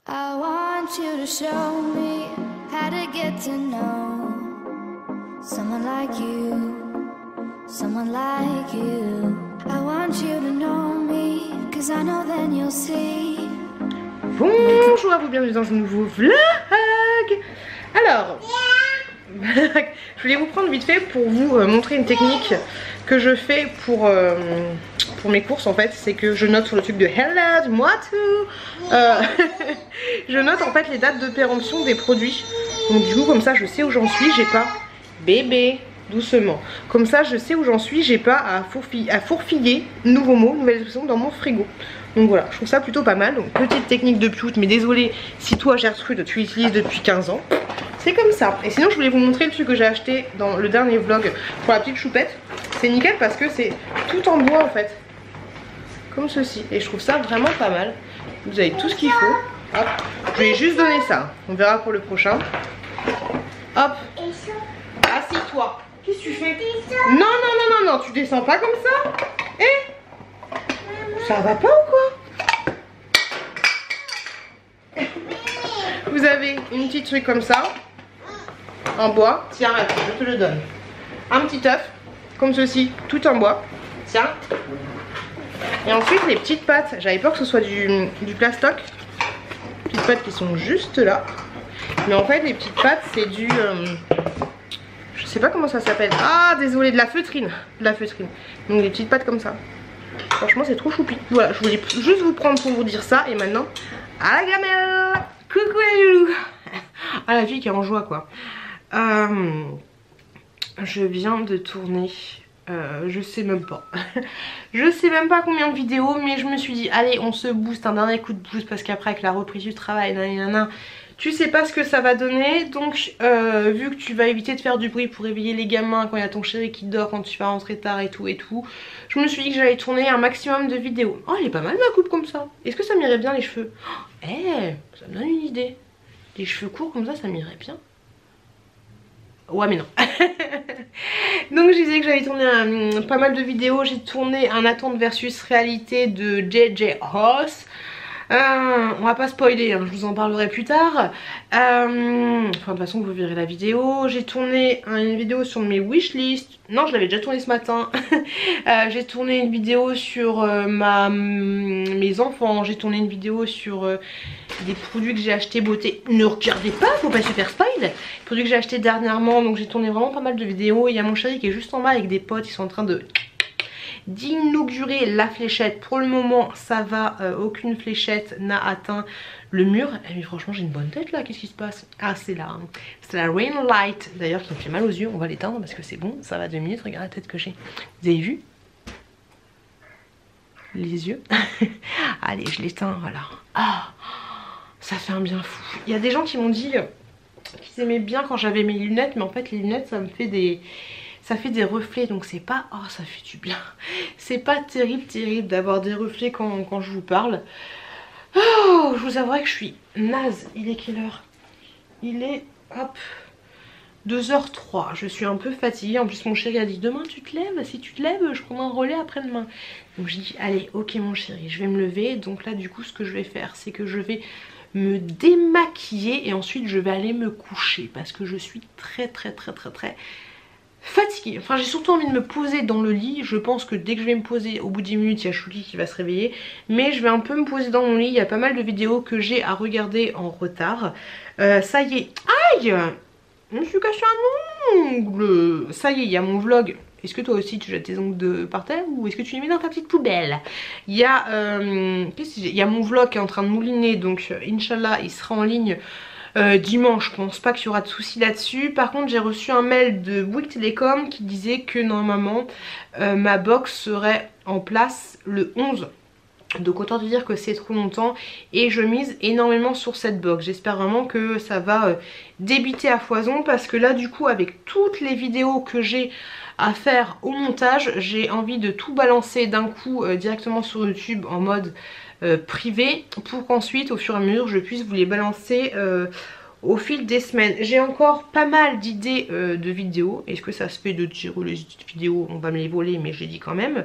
I want you to show me how to get to know someone like you, someone like you. I want you to know me, cause I know then you'll see. Bonjour à vous, bienvenue dans un nouveau vlog. Alors, je voulais vous prendre vite fait pour vous montrer une technique que je fais pour mes courses en fait. C'est que je note sur le truc de Hello, moi tout. Je note en fait les dates de péremption des produits. Donc du coup comme ça je sais où j'en suis, j'ai pas bébé. Doucement, comme ça je sais où j'en suis, j'ai pas à fourfiller, nouveau mot, nouvelle expression dans mon frigo. Donc voilà, je trouve ça plutôt pas mal. Donc petite technique de pute, mais désolé si toi Gertrude tu l'utilises depuis 15 ans. C'est comme ça. Et sinon je voulais vous montrer le truc que j'ai acheté dans le dernier vlog pour la petite choupette. C'est nickel parce que c'est tout en bois en fait, comme ceci. Et je trouve ça vraiment pas mal. Vous avez tout ce qu'il faut. Hop, je vais juste donner ça. On verra pour le prochain. Hop, assis-toi. Qu'est-ce que tu fais? Non, non, non, non, non, tu descends pas comme ça. Eh, ça va pas ou quoi? Vous avez une petite truc comme ça, en bois. Tiens, attends, je te le donne. Un petit œuf, comme ceci, tout en bois. Tiens. Et ensuite, les petites pâtes. J'avais peur que ce soit du plastoc. Petites pâtes qui sont juste là. Mais en fait, les petites pâtes, c'est du... je sais pas comment ça s'appelle. Ah désolé, de la feutrine. De la feutrine. Donc des petites pâtes comme ça. Franchement c'est trop choupi. Voilà, je voulais juste vous prendre pour vous dire ça. Et maintenant, à la gamelle. Coucou les loulous. Ah la fille qui est en joie quoi. Je viens de tourner je sais même pas. Je sais même pas combien de vidéos. Mais je me suis dit allez on se booste un dernier coup de boost. Parce qu'après avec la reprise du travail nanana, tu sais pas ce que ça va donner. Donc vu que tu vas éviter de faire du bruit pour réveiller les gamins quand il y a ton chéri qui dort, quand tu vas rentrer tard et tout, je me suis dit que j'allais tourner un maximum de vidéos. Oh elle est pas mal ma coupe comme ça. Est-ce que ça m'irait bien les cheveux? Ça me donne une idée. Les cheveux courts comme ça m'irait bien. Ouais mais non. Donc je disais que j'avais tourné pas mal de vidéos. J'ai tourné un attente versus réalité de JJ Ross. On va pas spoiler, hein, je vous en parlerai plus tard. Enfin de toute façon vous verrez la vidéo. J'ai tourné une vidéo sur mes wishlists. Non je l'avais déjà tourné ce matin. J'ai tourné une vidéo sur mes enfants. J'ai tourné une vidéo sur des produits que j'ai achetés beauté. Ne regardez pas, faut pas se faire spoil. Les produits que j'ai achetés dernièrement. Donc j'ai tourné vraiment pas mal de vidéos. Il y a mon chéri qui est juste en bas avec des potes. Ils sont en train d'inaugurer la fléchette. Pour le moment ça va, aucune fléchette n'a atteint le mur. Mais franchement j'ai une bonne tête là, qu'est-ce qui se passe? Ah c'est la rain light d'ailleurs qui me fait mal aux yeux. On va l'éteindre parce que c'est bon, ça va 2 minutes. Regardez la tête que j'ai. Vous avez vu les yeux? Allez je l'éteins, voilà. Ah, ça fait un bien fou. Il y a des gens qui m'ont dit qu'ils aimaient bien quand j'avais mes lunettes, mais en fait les lunettes ça me fait des reflets, donc c'est pas... Oh ça fait du bien. C'est pas terrible d'avoir des reflets quand je vous parle. Oh, je vous avouerai que je suis naze. Il est quelle heure? Il est... Hop 2h03. Je suis un peu fatiguée. En plus mon chéri a dit demain tu te lèves. Si tu te lèves je prends un relais après-demain. Donc j'ai dit allez ok mon chéri, je vais me lever. Donc là du coup ce que je vais faire c'est que je vais me démaquiller et ensuite je vais aller me coucher. Parce que je suis très fatiguée. Enfin j'ai surtout envie de me poser dans le lit. Je pense que dès que je vais me poser, au bout de 10 minutes il y a Chouki qui va se réveiller. Mais je vais un peu me poser dans mon lit. Il y a pas mal de vidéos que j'ai à regarder en retard. Ça y est. Aïe, je me suis cassé un ongle. Ça y est, il y a mon vlog. Est-ce que toi aussi tu jettes tes ongles par terre ou est-ce que tu les mets dans ta petite poubelle? Il y a il y a mon vlog qui est en train de mouliner. Donc Inch'Allah il sera en ligne dimanche. Je pense pas qu'il y aura de soucis là-dessus. Par contre j'ai reçu un mail de Bouygues Télécom qui disait que normalement ma box serait en place le 11. Donc autant te dire que c'est trop longtemps et je mise énormément sur cette box. J'espère vraiment que ça va débiter à foison parce que là du coup avec toutes les vidéos que j'ai à faire au montage, j'ai envie de tout balancer d'un coup directement sur YouTube en mode privé pour qu'ensuite au fur et à mesure je puisse vous les balancer au fil des semaines. J'ai encore pas mal d'idées de vidéos. Est-ce que ça se fait de tirer les vidéos? On va me les voler mais je les dis quand même.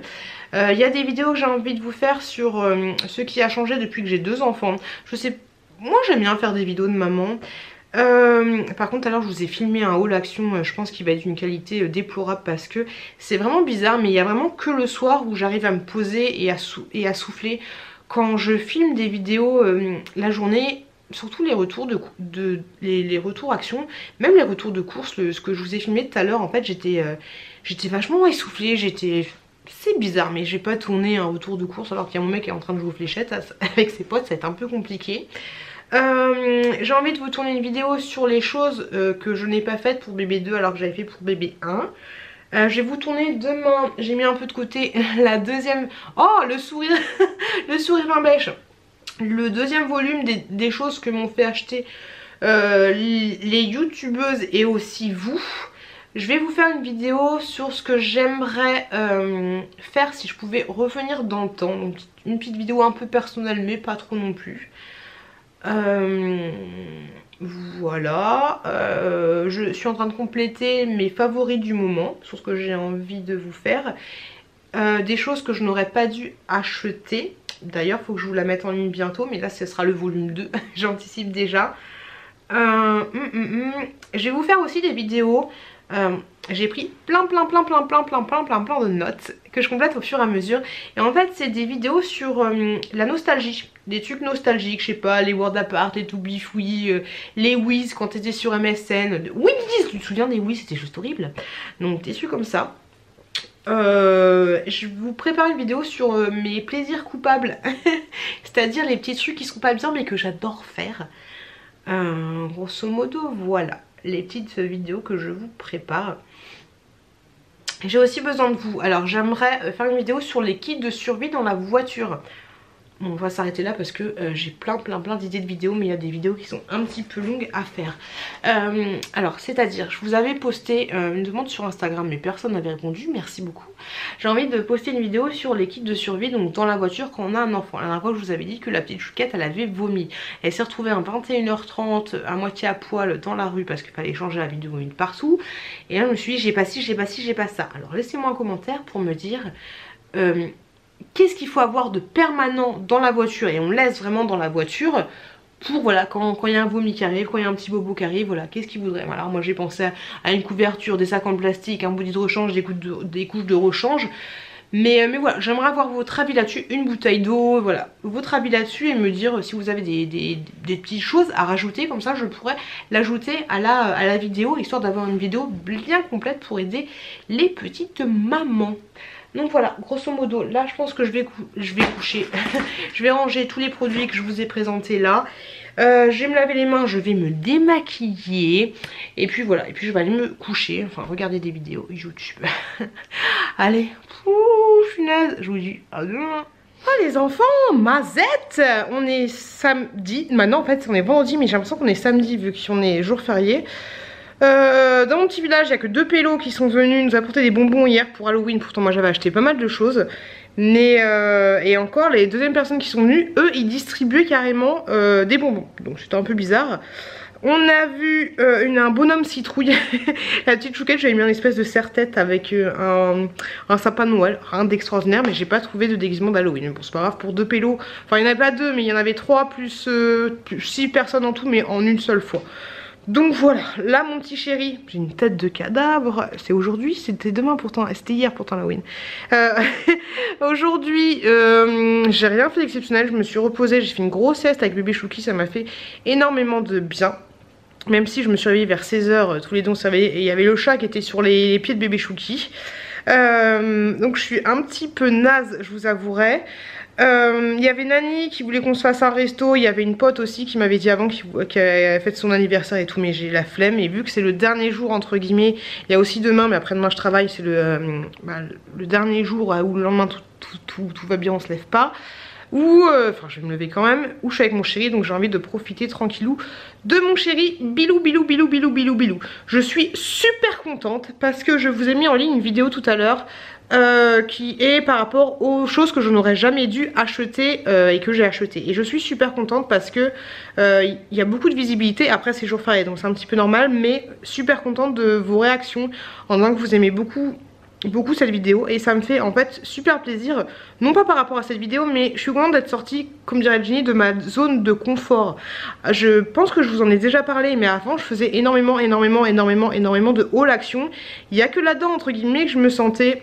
Il y a des vidéos que j'ai envie de vous faire sur ce qui a changé depuis que j'ai 2 enfants. Je sais moi j'aime bien faire des vidéos de maman. Par contre, alors je vous ai filmé un haul action, je pense qu'il va être d'une qualité déplorable parce que c'est vraiment bizarre, mais il y a vraiment que le soir où j'arrive à me poser et à souffler. Quand je filme des vidéos la journée, surtout les retours les retours action, même les retours de course, ce que je vous ai filmé tout à l'heure, en fait j'étais vachement essoufflée, c'est bizarre, mais j'ai pas tourné un retour de course alors qu'il y a mon mec qui est en train de jouer aux fléchettes avec ses potes, ça va être un peu compliqué. J'ai envie de vous tourner une vidéo sur les choses que je n'ai pas faites pour bébé 2 alors que j'avais fait pour bébé 1. Je vais vous tourner demain, j'ai mis un peu de côté la deuxième... Oh, le sourire le sourire vin bêche. Le deuxième volume des choses que m'ont fait acheter les youtubeuses et aussi vous. Je vais vous faire une vidéo sur ce que j'aimerais faire si je pouvais revenir dans le temps. Donc une petite vidéo un peu personnelle mais pas trop non plus. Voilà, je suis en train de compléter mes favoris du moment sur ce que j'ai envie de vous faire. Des choses que je n'aurais pas dû acheter. D'ailleurs, il faut que je vous la mette en ligne bientôt, mais là ce sera le volume 2, j'anticipe déjà. Je vais vous faire aussi des vidéos. J'ai pris plein de notes que je complète au fur et à mesure. Et en fait c'est des vidéos sur la nostalgie, des trucs nostalgiques, je sais pas, les World Apart, les To Be Free, les Wiz quand t'étais sur MSN. Oui, tu te souviens des Wiz, c'était juste horrible. Donc des trucs comme ça. Je vous prépare une vidéo sur mes plaisirs coupables. C'est-à-dire les petits trucs qui sont pas bien mais que j'adore faire. Grosso modo, voilà les petites vidéos que je vous prépare. J'ai aussi besoin de vous. Alors j'aimerais faire une vidéo sur les kits de survie dans la voiture. Bon, on va s'arrêter là parce que j'ai plein d'idées de vidéos, mais il y a des vidéos qui sont un petit peu longues à faire. Alors c'est-à-dire, je vous avais posté une demande sur Instagram mais personne n'avait répondu, merci beaucoup. J'ai envie de poster une vidéo sur les kits de survie donc dans la voiture quand on a un enfant. La dernière fois je vous avais dit que la petite chouquette elle avait vomi. Elle s'est retrouvée à 21h30 à moitié à poil dans la rue parce qu'il fallait changer la vidéo une partout. Et là je me suis dit j'ai pas ci, j'ai pas ci, j'ai pas ça. Alors laissez-moi un commentaire pour me dire... qu'est-ce qu'il faut avoir de permanent dans la voiture et on laisse vraiment dans la voiture pour voilà quand il y a un vomi qui arrive, quand il y a un petit bobo qui arrive, voilà qu'est-ce qu'il voudrait. Alors moi j'ai pensé à une couverture, des sacs en plastique, un bouilli de rechange, des couches de rechange. Mais voilà, j'aimerais avoir votre avis là-dessus, une bouteille d'eau, voilà, votre avis là-dessus et me dire si vous avez des petites choses à rajouter, comme ça je pourrais l'ajouter à la vidéo, histoire d'avoir une vidéo bien complète pour aider les petites mamans. Donc voilà, grosso modo, là je pense que je vais coucher. Je vais ranger tous les produits que je vous ai présentés là. Je vais me laver les mains, je vais me démaquiller. Et puis voilà, et puis je vais aller me coucher. Enfin, regarder des vidéos YouTube. Allez, punaise, je vous dis à demain. Oh les enfants, mazette. On est samedi. Maintenant en fait on est vendredi, mais j'ai l'impression qu'on est samedi vu qu'on est jour férié. Dans mon petit village il n'y a que 2 pélos qui sont venus nous apporter des bonbons hier pour Halloween. Pourtant moi j'avais acheté pas mal de choses. Mais et encore les deuxièmes personnes qui sont venues, eux ils distribuaient carrément des bonbons. Donc c'était un peu bizarre. On a vu un bonhomme citrouille. La petite chouquette, j'avais mis une espèce de serre-tête avec un sapin de Noël. Rien d'extraordinaire, mais j'ai pas trouvé de déguisement d'Halloween. Bon c'est pas grave, pour 2 pélos. Enfin il n'y en avait pas 2 mais il y en avait 3 plus 6 personnes en tout, mais en une seule fois. Donc voilà, là mon petit chéri, j'ai une tête de cadavre, c'est aujourd'hui, c'était demain pourtant, c'était hier pourtant Halloween. Aujourd'hui, j'ai rien fait d'exceptionnel, je me suis reposée, j'ai fait une grosse sieste avec bébé Chouki, ça m'a fait énormément de bien. Même si je me suis réveillée vers 16 h, tous les deux on s'est réveillés, et il y avait le chat qui était sur les pieds de bébé Chouki. Donc je suis un petit peu naze, je vous avouerai. Il y avait Nani qui voulait qu'on se fasse un resto. Il y avait une pote aussi qui m'avait dit avant qu'elle avait fait son anniversaire et tout, mais j'ai la flemme. Et vu que c'est le dernier jour entre guillemets, il y a aussi demain, mais après-demain je travaille, c'est le dernier jour où le lendemain tout va bien, on se lève pas. Ou enfin je vais me lever quand même, ou je suis avec mon chéri, donc j'ai envie de profiter tranquillou de mon chéri. Bilou bilou bilou bilou bilou bilou. Je suis super contente parce que je vous ai mis en ligne une vidéo tout à l'heure qui est par rapport aux choses que je n'aurais jamais dû acheter et que j'ai acheté. Et je suis super contente parce que il y a beaucoup de visibilité. Après c'est jour férié donc c'est un petit peu normal, mais super contente de vos réactions en disant que vous aimez beaucoup beaucoup cette vidéo et ça me fait en fait super plaisir, non pas par rapport à cette vidéo, mais je suis contente d'être sortie, comme dirait Jenny, de ma zone de confort. Je pense que je vous en ai déjà parlé, mais avant je faisais énormément de haul action. Il n'y a que là-dedans entre guillemets que je me sentais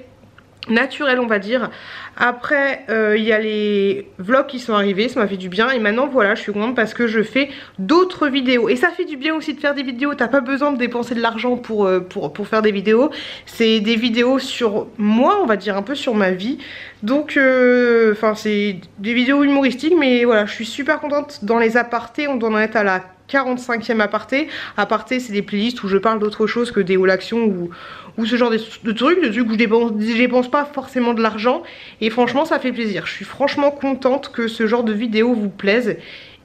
naturel, on va dire. Après il y a les vlogs qui sont arrivés, ça m'a fait du bien et maintenant voilà, je suis contente parce que je fais d'autres vidéos et ça fait du bien aussi de faire des vidéos. T'as pas besoin de dépenser de l'argent pour faire des vidéos, c'est des vidéos sur moi, on va dire un peu sur ma vie, donc enfin c'est des vidéos humoristiques, mais voilà, je suis super contente. Dans les apartés, on doit en être à la 45e aparté. Aparté, c'est des playlists où je parle d'autre chose que des haul action ou ce genre de trucs où je dépense pas forcément de l'argent. Et franchement, ça fait plaisir. Je suis franchement contente que ce genre de vidéo vous plaise.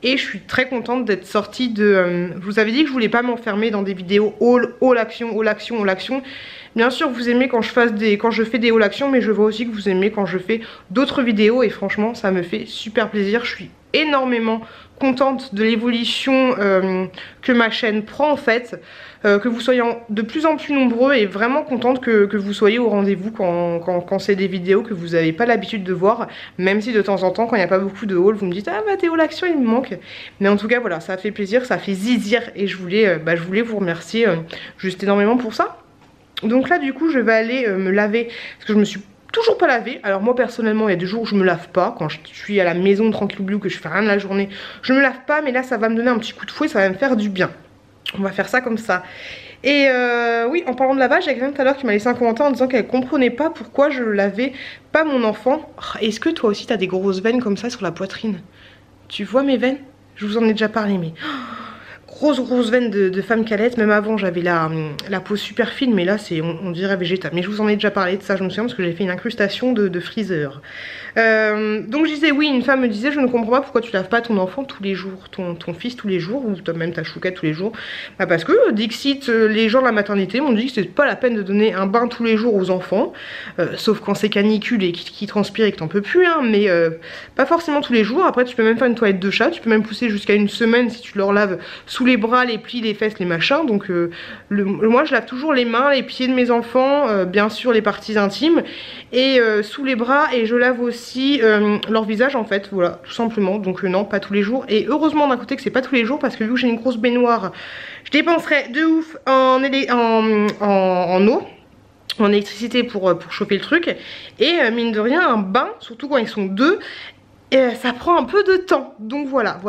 Et je suis très contente d'être sortie de... je vous avais dit que je voulais pas m'enfermer dans des vidéos haul action, haul action, haul action. Bien sûr, vous aimez quand je fais des haul action, mais je vois aussi que vous aimez quand je fais d'autres vidéos. Et franchement, ça me fait super plaisir. Je suis énormément contente de l'évolution que ma chaîne prend en fait, que vous soyez de plus en plus nombreux et vraiment contente que vous soyez au rendez-vous quand c'est des vidéos que vous n'avez pas l'habitude de voir, même si de temps en temps quand il n'y a pas beaucoup de haul vous me dites ah bah tes haul action il me manque, mais en tout cas voilà, ça fait plaisir, ça fait zizir et je voulais vous remercier juste énormément pour ça. Donc là du coup je vais aller me laver parce que je me suis toujours pas lavé. Alors moi personnellement il y a des jours où je me lave pas. Quand je suis à la maison tranquille bleu, que je fais rien de la journée, je me lave pas, mais là ça va me donner un petit coup de fouet, ça va me faire du bien. On va faire ça comme ça. Et oui, en parlant de lavage, il y a quelqu'un tout à l'heure qui m'a laissé un commentaire en disant qu'elle comprenait pas pourquoi je lavais pas mon enfant. Est-ce que toi aussi t'as des grosses veines comme ça sur la poitrine? Tu vois mes veines? Je vous en ai déjà parlé, mais... grosse veine de femme calette. Même avant j'avais la peau super fine, mais là c'est on dirait végétal. Mais je vous en ai déjà parlé de ça, je me souviens, parce que j'ai fait une incrustation de freezer. Donc je disais oui, une femme me disait je ne comprends pas pourquoi tu laves pas ton enfant tous les jours, ton fils tous les jours, ou même ta chouquette tous les jours. Bah parce que Dixit, les gens de la maternité m'ont dit que c'était pas la peine de donner un bain tous les jours aux enfants, sauf quand c'est canicule et qui transpire et que t'en peux plus, hein, mais pas forcément tous les jours. Après tu peux même faire une toilette de chat, tu peux même pousser jusqu'à une semaine si tu leur laves sous les bras, les plis, les fesses, les machins. Donc moi je lave toujours les mains, les pieds de mes enfants, bien sûr les parties intimes, et sous les bras, et je lave aussi leur visage en fait, voilà, tout simplement. Donc non, pas tous les jours, et heureusement d'un côté que c'est pas tous les jours, parce que vu que j'ai une grosse baignoire, je dépenserais de ouf en eau, en électricité pour chauffer le truc, et mine de rien un bain, surtout quand ils sont deux, ça prend un peu de temps. Donc voilà.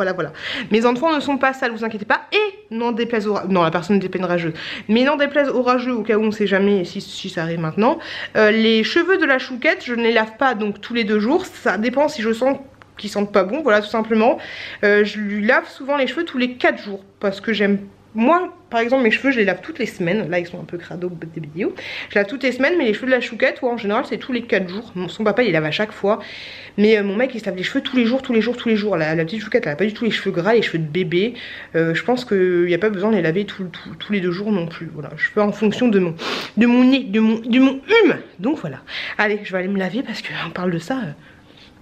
Mes enfants ne sont pas sales, vous inquiétez pas. Et n'en déplaise aux... Non, la personne n'était pas une rageuse. Mais n'en déplaise aux rageux, au cas où on sait jamais si ça arrive maintenant. Les cheveux de la chouquette, je ne les lave pas donc tous les 2 jours. Ça dépend si je sens qu'ils sentent pas bon, voilà, tout simplement. Je lui lave souvent les cheveux tous les 4 jours. Parce que j'aime... Moi, par exemple, mes cheveux, je les lave toutes les semaines. Là, ils sont un peu crado des vidéos. Je lave toutes les semaines, mais les cheveux de la chouquette, ouais, en général, c'est tous les 4 jours. Son papa, il lave à chaque fois. Mais mon mec, il se lave les cheveux tous les jours. La petite chouquette, elle a pas du tout les cheveux gras, les cheveux de bébé. Je pense qu'il n'y a pas besoin de les laver tous les 2 jours non plus. Voilà, je fais en fonction de mon nez, de mon hume. Donc voilà. Allez, je vais aller me laver parce qu'on parle de ça.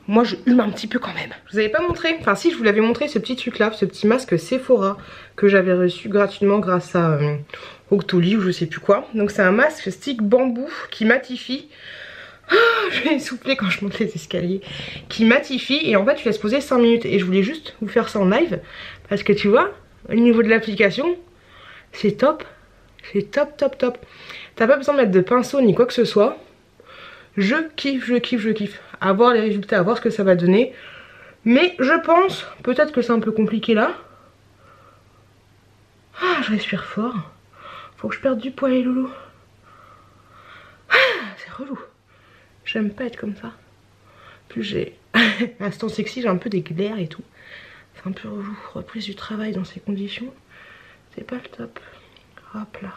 Moi je hume un petit peu quand même. Je vous avais pas montré, enfin si, je vous l'avais montré ce petit truc là, ce petit masque Sephora que j'avais reçu gratuitement grâce à Octoly ou je sais plus quoi. Donc c'est un masque stick bambou qui matifie. Je vais essouffler quand je monte les escaliers. Qui matifie et en fait je laisse poser 5 minutes. Et je voulais juste vous faire ça en live parce que tu vois, au niveau de l'application, c'est top. C'est top. T'as pas besoin de mettre de pinceau ni quoi que ce soit. Je kiffe. À voir les résultats, à voir ce que ça va donner. Mais je pense, peut-être que c'est un peu compliqué là. Ah, je respire fort. Faut que je perde du poids les loulous. Ah, c'est relou. J'aime pas être comme ça. Plus j'ai... Instant sexy, j'ai un peu des glaires et tout. C'est un peu relou. Reprise du travail dans ces conditions. C'est pas le top. Hop là.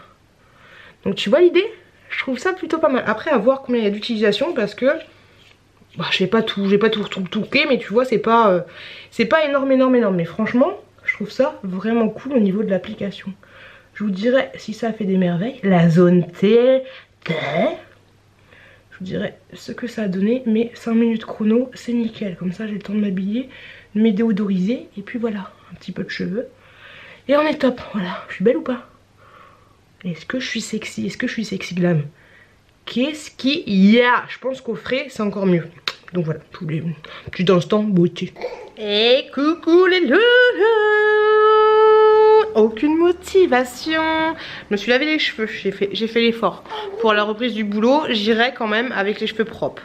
Donc tu vois l'idée? Je trouve ça plutôt pas mal. Après à voir combien il y a d'utilisation parce que... Bah, j'ai pas tout touqué, mais tu vois c'est pas énorme, mais franchement je trouve ça vraiment cool au niveau de l'application. Je vous dirais si ça fait des merveilles, la zone T, je vous dirais ce que ça a donné, mais 5 minutes chrono c'est nickel, comme ça j'ai le temps de m'habiller, de me déodoriser, et puis voilà, un petit peu de cheveux, et on est top, voilà. Je suis belle ou pas? Est-ce que je suis sexy? Est-ce que je suis sexy glam? qu'est-ce qu'il y a? Je pense qu'au frais c'est encore mieux. Donc voilà, tous les petits instants beauté. Et coucou les loulous. Aucune motivation. Je me suis lavé les cheveux, j'ai fait l'effort. Pour la reprise du boulot, j'irai quand même avec les cheveux propres.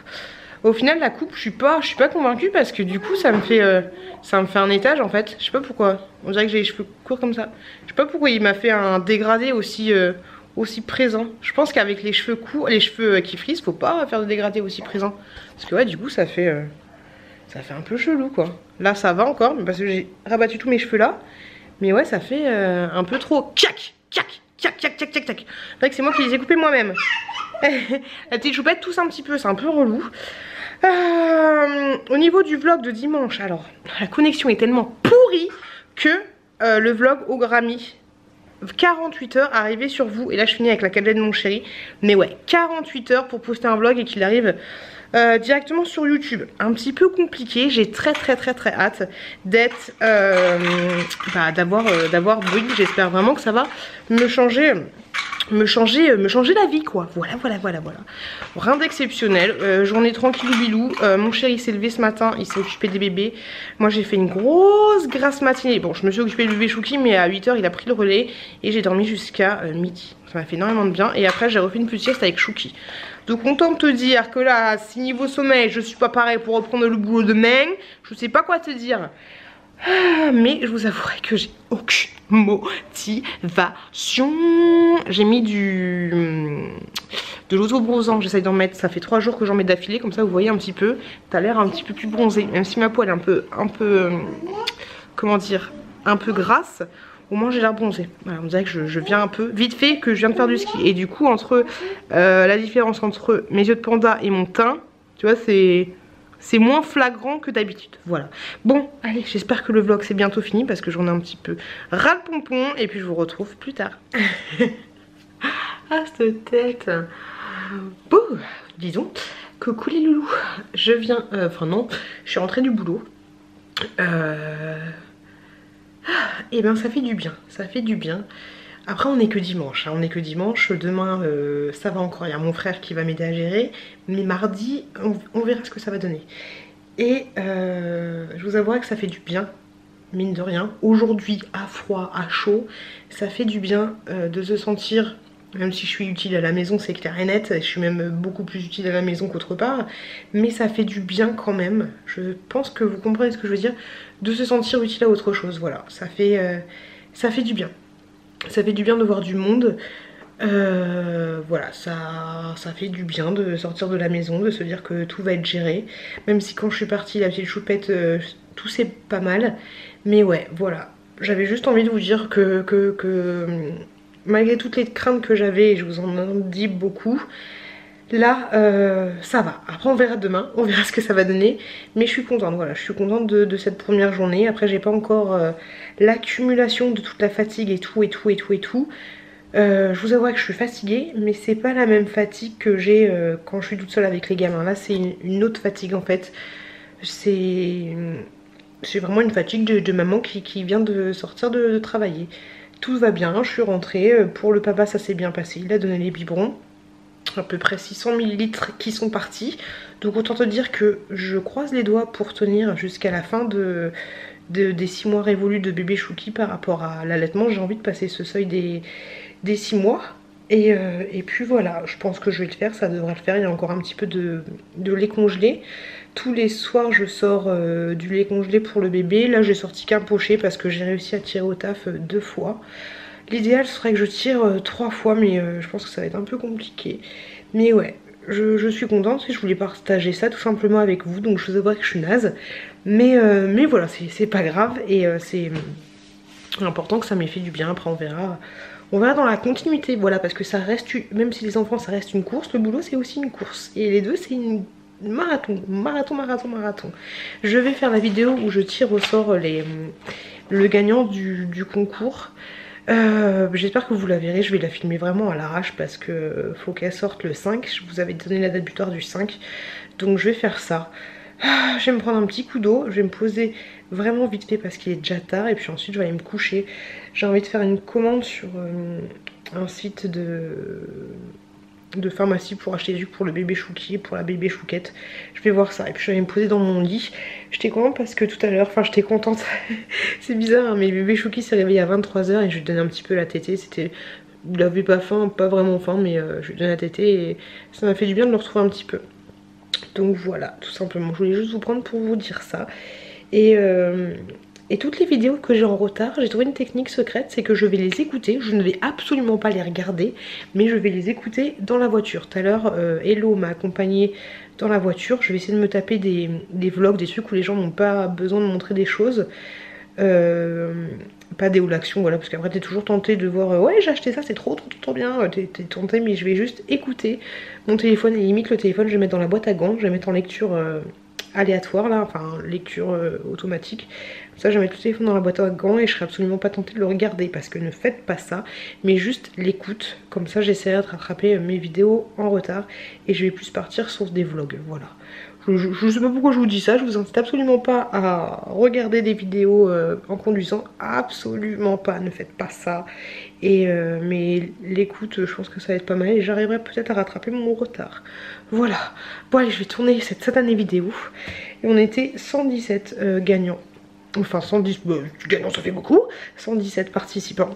Au final la coupe, je suis pas convaincue parce que du coup ça me fait un étage en fait. Je sais pas pourquoi. On dirait que j'ai les cheveux courts comme ça. Je sais pas pourquoi il m'a fait un dégradé aussi présent. Je pense qu'avec les cheveux courts, les cheveux qui frisent, faut pas faire de dégradé aussi présent. Parce que ouais, du coup ça fait un peu chelou quoi. Là ça va encore, parce que j'ai rabattu tous mes cheveux là. Mais ouais, ça fait un peu trop. Tchac, tchac, tchac, tchac, tchac, tchac, tchac. C'est vrai que c'est moi qui les ai coupés moi-même. La petite choupette tousse un petit peu, c'est un peu relou. Au niveau du vlog de dimanche, alors la connexion est tellement pourrie que le vlog au Grammy 48 heures arrivé sur vous. Et là je finis avec la cadette de mon chéri. Mais ouais, 48 heures pour poster un vlog et qu'il arrive directement sur YouTube. Un petit peu compliqué. J'ai très hâte d'être d'avoir Bouygues. J'espère vraiment que ça va me changer la vie quoi. Voilà. Rien d'exceptionnel. Journée tranquille bilou. Mon chéri s'est levé ce matin, il s'est occupé des bébés. Moi j'ai fait une grosse grasse matinée. Bon, je me suis occupée du bébé Chouki, mais à 8 h il a pris le relais et j'ai dormi jusqu'à midi. Ça m'a fait énormément de bien. Et après j'ai refait une petite sieste avec Chouki. Donc content de te dire que là, si niveau sommeil je suis pas pareil pour reprendre le boulot demain, je sais pas quoi te dire. Mais je vous avouerai que j'ai aucune motivation. J'ai mis de l'auto-bronzant, j'essaye d'en mettre. Ça fait 3 jours que j'en mets d'affilée, comme ça vous voyez un petit peu. T'as l'air un petit peu plus bronzé. Même si ma peau elle est un peu comment dire, un peu grasse, au moins j'ai l'air bronzé. Voilà, on dirait que je viens un peu vite fait, que je viens de faire du ski. Et du coup entre la différence entre mes yeux de panda et mon teint, tu vois, c'est moins flagrant que d'habitude. Voilà. Bon, allez, j'espère que le vlog c'est bientôt fini parce que j'en ai un petit peu ras le pompon. Et puis je vous retrouve plus tard. Ah, cette tête. Bon, disons, coucou les loulous. Je viens, enfin non, je suis rentrée du boulot. Et ben ça fait du bien, ça fait du bien. Après on est que dimanche, hein. On est que dimanche, demain ça va encore, il y a mon frère qui va m'aider à gérer. Mais mardi on verra ce que ça va donner. Et je vous avouerai que ça fait du bien, mine de rien. Aujourd'hui à froid, à chaud, ça fait du bien de se sentir, même si je suis utile à la maison c'est clair et net. Je suis même beaucoup plus utile à la maison qu'autre part. Mais ça fait du bien quand même, je pense que vous comprenez ce que je veux dire, de se sentir utile à autre chose. Voilà, ça fait du bien. Ça fait du bien de voir du monde. Voilà, ça fait du bien de sortir de la maison, de se dire que tout va être géré. Même si quand je suis partie, la petite choupette, tout c'est pas mal. Mais ouais, voilà. J'avais juste envie de vous dire que malgré toutes les craintes que j'avais, et je vous en dis beaucoup, là ça va. Après on verra demain, on verra ce que ça va donner. Mais je suis contente, voilà, je suis contente de cette première journée. Après j'ai pas encore l'accumulation de toute la fatigue et tout. Je vous avoue que je suis fatiguée, mais c'est pas la même fatigue que j'ai quand je suis toute seule avec les gamins. Là c'est une autre fatigue en fait. C'est vraiment une fatigue de maman qui vient de sortir de travailler. Tout va bien, je suis rentrée. Pour le papa ça s'est bien passé, il a donné les biberons. À peu près 600 ml qui sont partis. Donc autant te dire que je croise les doigts pour tenir jusqu'à la fin des 6 mois révolus de bébé Chouki par rapport à l'allaitement. J'ai envie de passer ce seuil des 6 mois. Et puis voilà, je pense que je vais le faire, ça devrait le faire. Il y a encore un petit peu de lait congelé. Tous les soirs je sors du lait congelé pour le bébé. Là j'ai sorti qu'un pochet parce que j'ai réussi à tirer au taf 2 fois. L'idéal serait que je tire 3 fois, mais je pense que ça va être un peu compliqué. Mais ouais, je suis contente et je voulais partager ça tout simplement avec vous. Donc je vous avoue que je suis naze. Mais voilà, c'est pas grave. Et c'est important que ça m'ait fait du bien. Après on verra dans la continuité. Voilà, parce que ça reste, même si les enfants ça reste une course, le boulot c'est aussi une course. Et les deux c'est une marathon. Je vais faire la vidéo où je tire au sort le gagnant du concours. J'espère que vous la verrez, je vais la filmer vraiment à l'arrache parce que faut qu'elle sorte le 5. Je vous avais donné la date butoir du 5, donc je vais faire ça. Je vais me prendre un petit coup d'eau, je vais me poser vraiment vite fait parce qu'il est déjà tard et puis ensuite je vais aller me coucher. J'ai envie de faire une commande sur un site pharmacie pour acheter des trucs pour le bébé Chouki et pour la bébé Chouquette. Je vais voir ça et puis je vais me poser dans mon lit. J'étais contente parce que tout à l'heure, enfin j'étais contente, c'est bizarre hein, mais bébé Chouki s'est réveillé à 23 h et je lui donnais un petit peu la tétée. C'était, il avait pas faim, pas vraiment faim mais je lui donnais la tétée et ça m'a fait du bien de le retrouver un petit peu. Donc voilà, tout simplement, je voulais juste vous prendre pour vous dire ça. Et toutes les vidéos que j'ai en retard, j'ai trouvé une technique secrète, c'est que je vais les écouter, je ne vais absolument pas les regarder, mais je vais les écouter dans la voiture. Tout à l'heure, Hello m'a accompagnée dans la voiture, je vais essayer de me taper des vlogs, des trucs où les gens n'ont pas besoin de montrer des choses. Pas des hauts d'action, voilà, parce qu'après t'es toujours tenté de voir ouais j'ai acheté ça, c'est trop bien, t'es tenté, mais je vais juste écouter mon téléphone et limite le téléphone je vais mettre dans la boîte à gants, je vais mettre en lecture aléatoire là, enfin lecture automatique. Ça je vais mettre le téléphone dans la boîte à gants et je serai absolument pas tentée de le regarder parce que ne faites pas ça, mais juste l'écoute, comme ça j'essaierai de rattraper mes vidéos en retard et je vais plus partir sur des vlogs, voilà. Je sais pas pourquoi je vous dis ça, je vous incite absolument pas à regarder des vidéos en conduisant, absolument pas, ne faites pas ça. Mais l'écoute, je pense que ça va être pas mal et j'arriverai peut-être à rattraper mon retard. Voilà, bon allez je vais tourner cette satanée vidéo. Et on était 117 gagnants, enfin 110, gagnants ça fait beaucoup, 117 participants.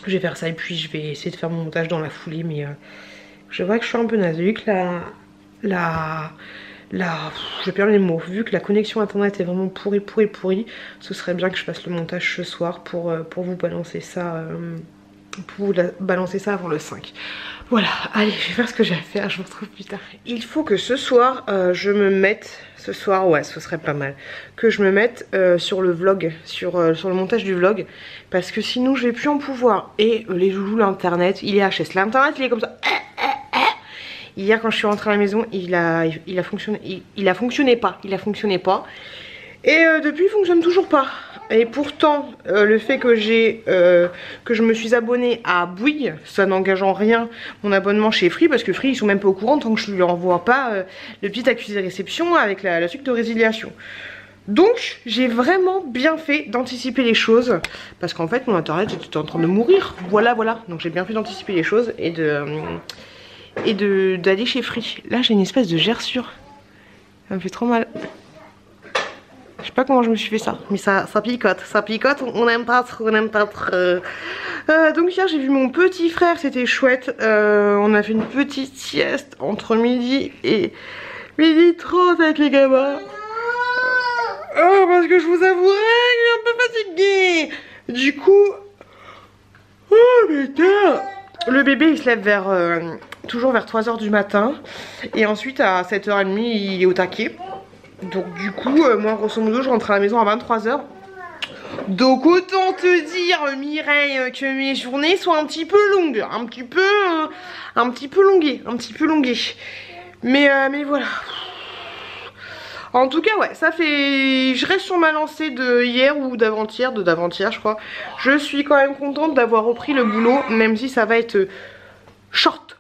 Je vais faire ça et puis je vais essayer de faire mon montage dans la foulée mais je vois que je suis un peu nazuque je perds les mots, vu que la connexion internet est vraiment pourrie, ce serait bien que je fasse le montage ce soir pour vous balancer ça avant le 5. Voilà, allez, je vais faire ce que j'ai à faire, je vous retrouve plus tard. Il faut que ce soir, je me mette, ce soir, ouais, ce serait pas mal, que je me mette sur le vlog, sur le montage du vlog, parce que sinon je vais plus en pouvoir. Et les joujoux, l'internet, il est HS, l'internet il est comme ça. Hier quand je suis rentrée à la maison, il a fonctionné pas. Et depuis il fonctionne toujours pas. Et pourtant le fait que je me suis abonnée à Bouygues, ça n'engage en rien mon abonnement chez Free, parce que Free ils sont même pas au courant tant que je lui envoie pas le petit accusé de réception avec la suite de résiliation. Donc j'ai vraiment bien fait d'anticiper les choses, parce qu'en fait mon internet était en train de mourir. Voilà. Donc j'ai bien fait d'anticiper les choses et d'aller chez Free. Là j'ai une espèce de gerçure, ça me fait trop mal. Je sais pas comment je me suis fait ça, mais ça picote, on n'aime pas trop, donc hier j'ai vu mon petit frère, c'était chouette, on a fait une petite sieste entre midi et midi 30 avec les gamins. Oh, parce que je vous avouerai que je suis un peu fatiguée. Du coup, oh putain, le bébé il se lève toujours vers 3 h du matin. Et ensuite à 7 h 30 il est au taquet. Donc du coup moi grosso modo je rentre à la maison à 23 h. Donc autant te dire Mireille que mes journées sont un petit peu longues. Un petit peu longuées. Mais voilà. En tout cas ouais, ça fait... Je reste sur ma lancée de hier ou d'avant-hier, je crois. Je suis quand même contente d'avoir repris le boulot, même si ça va être short.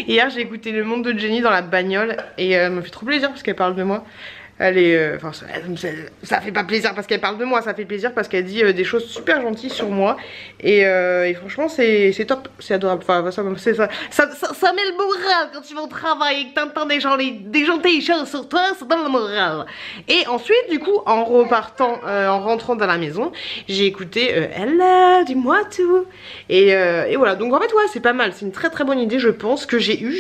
Hier j'ai écouté Le Monde de Jenny dans la bagnole et elle me fait trop plaisir parce qu'elle parle de moi. Elle est, enfin ça fait pas plaisir parce qu'elle parle de moi, ça fait plaisir parce qu'elle dit des choses super gentilles sur moi et franchement c'est top, c'est adorable. Enfin ça met le moral quand tu vas au travail et que t'entends des gentilles choses sur toi, ça donne le moral. Et ensuite du coup en repartant, en rentrant dans la maison, j'ai écouté Ella, dis-moi tout et voilà. Donc en fait ouais c'est pas mal, c'est une très bonne idée je pense que j'ai eu.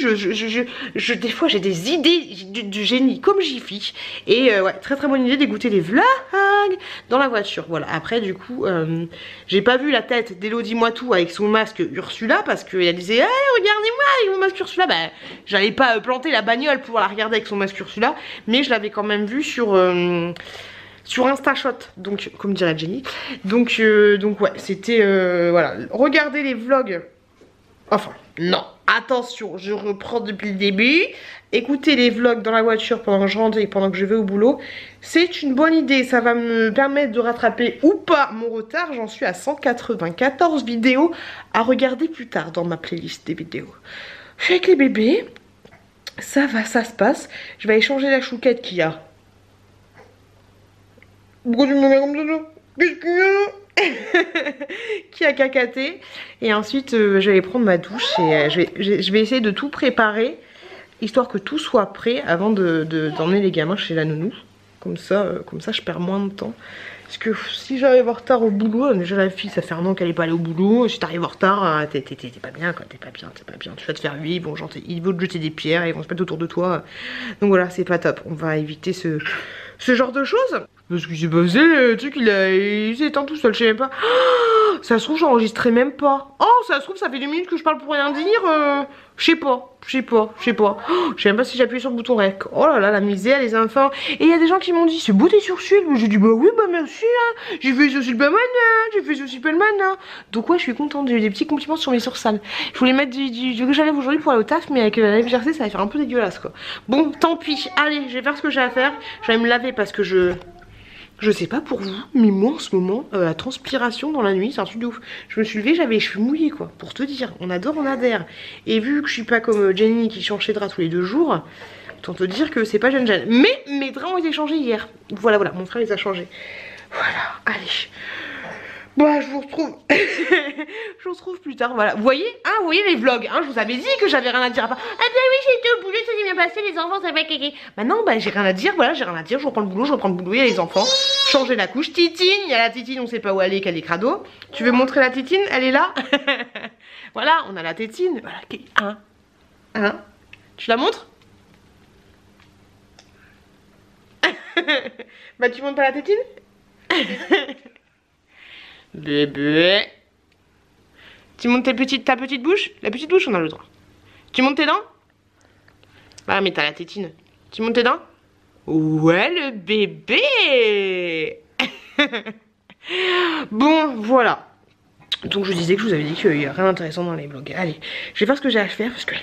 Des fois j'ai des idées du génie comme Jiffy. Et ouais, très bonne idée d'écouter les vlogs dans la voiture. Voilà, après du coup, j'ai pas vu la tête d'Elodie Moitou avec son masque Ursula parce qu'elle disait hey, regardez-moi avec mon masque Ursula. Bah, j'allais pas planter la bagnole pour la regarder avec son masque Ursula, mais je l'avais quand même vu sur InstaShot, donc comme dirait Jenny. Donc ouais, c'était voilà, regardez les vlogs. Enfin, non, attention, je reprends depuis le début. Écoutez les vlogs dans la voiture pendant que je rentre et pendant que je vais au boulot, c'est une bonne idée. Ça va me permettre de rattraper ou pas mon retard. J'en suis à 194 vidéos à regarder plus tard dans ma playlist des vidéos. Je suis avec les bébés, ça va, ça se passe. Je vais aller changer la chouquette qu'il y a. Pourquoi tu me mets comme ça? Qu'est-ce qu'il y a? qui a cacaté. Et ensuite je vais prendre ma douche et je vais essayer de tout préparer, histoire que tout soit prêt avant d'emmener les gamins chez la nounou. Comme ça je perds moins de temps. Parce que si j'arrive en retard au boulot, déjà la fille ça fait un an qu'elle est pas allée au boulot. Si t'arrives en retard, t'es pas bien quoi, t'es pas bien. Tu vas te faire huer, bon genre ils vont te jeter des pierres, ils vont se mettre autour de toi. Donc voilà, c'est pas top. On va éviter ce genre de choses. Parce que j'ai pas passé, le truc il s'éteint tout seul, je sais même pas. Oh, ça se trouve j'enregistrais même pas. Oh ça se trouve ça fait 2 minutes que je parle pour rien dire. Je sais pas. Oh, je sais même pas si j'ai appuyé sur le bouton rec. Oh là là, la misère, les enfants. Et il y a des gens qui m'ont dit, c'est beau tes sourcils. J'ai dit, bah oui, bah merci. Hein. J'ai fait les sourcils pas mal, j'ai fait les sourcils pas mal. Donc ouais, je suis contente. J'ai eu des petits compliments sur mes sourcils. Je voulais mettre du rouge à lèvres aujourd'hui pour aller au taf, mais avec la lèvre gercée, ça va faire un peu dégueulasse quoi. Bon, tant pis. Allez, je vais faire ce que j'ai à faire. Je vais me laver parce que je sais pas pour vous, mais moi en ce moment, la transpiration dans la nuit, c'est un truc de ouf. Je me suis levée, j'avais les cheveux mouillés quoi, pour te dire, on adore, on adhère. Et vu que je suis pas comme Jenny qui change ses draps tous les 2 jours, autant te dire que c'est pas jeune. Mais mes draps ont été changés hier. Voilà, mon frère les a changés. Voilà, allez. Bon, je vous retrouve. Je vous retrouve plus tard, voilà. Vous voyez les vlogs, hein, je vous avais dit que j'avais rien à dire à part. Ah bah oui, j'ai été au boulot, ça s'est bien passé, les enfants, ça va kéké. Bah non, bah j'ai rien à dire, voilà, j'ai rien à dire, je reprends le boulot, il y a les enfants. Changer la couche, Titine, il y a la Titine, on sait pas où elle est, qu'elle est crado. Tu veux montrer la Titine? Elle est là. Voilà, on a la Tétine. Voilà, hein. Tu la montres? Bah tu montres pas la Tétine? Bébé. Tu montes ta petite bouche? La petite bouche, on a le droit. Tu montes tes dents? Bah mais t'as la tétine. Tu montes tes dents? Ouais le bébé. Bon voilà. Donc je disais que je vous avais dit qu'il n'y a rien d'intéressant dans les vlogs. Allez, je vais faire ce que j'ai à faire parce que...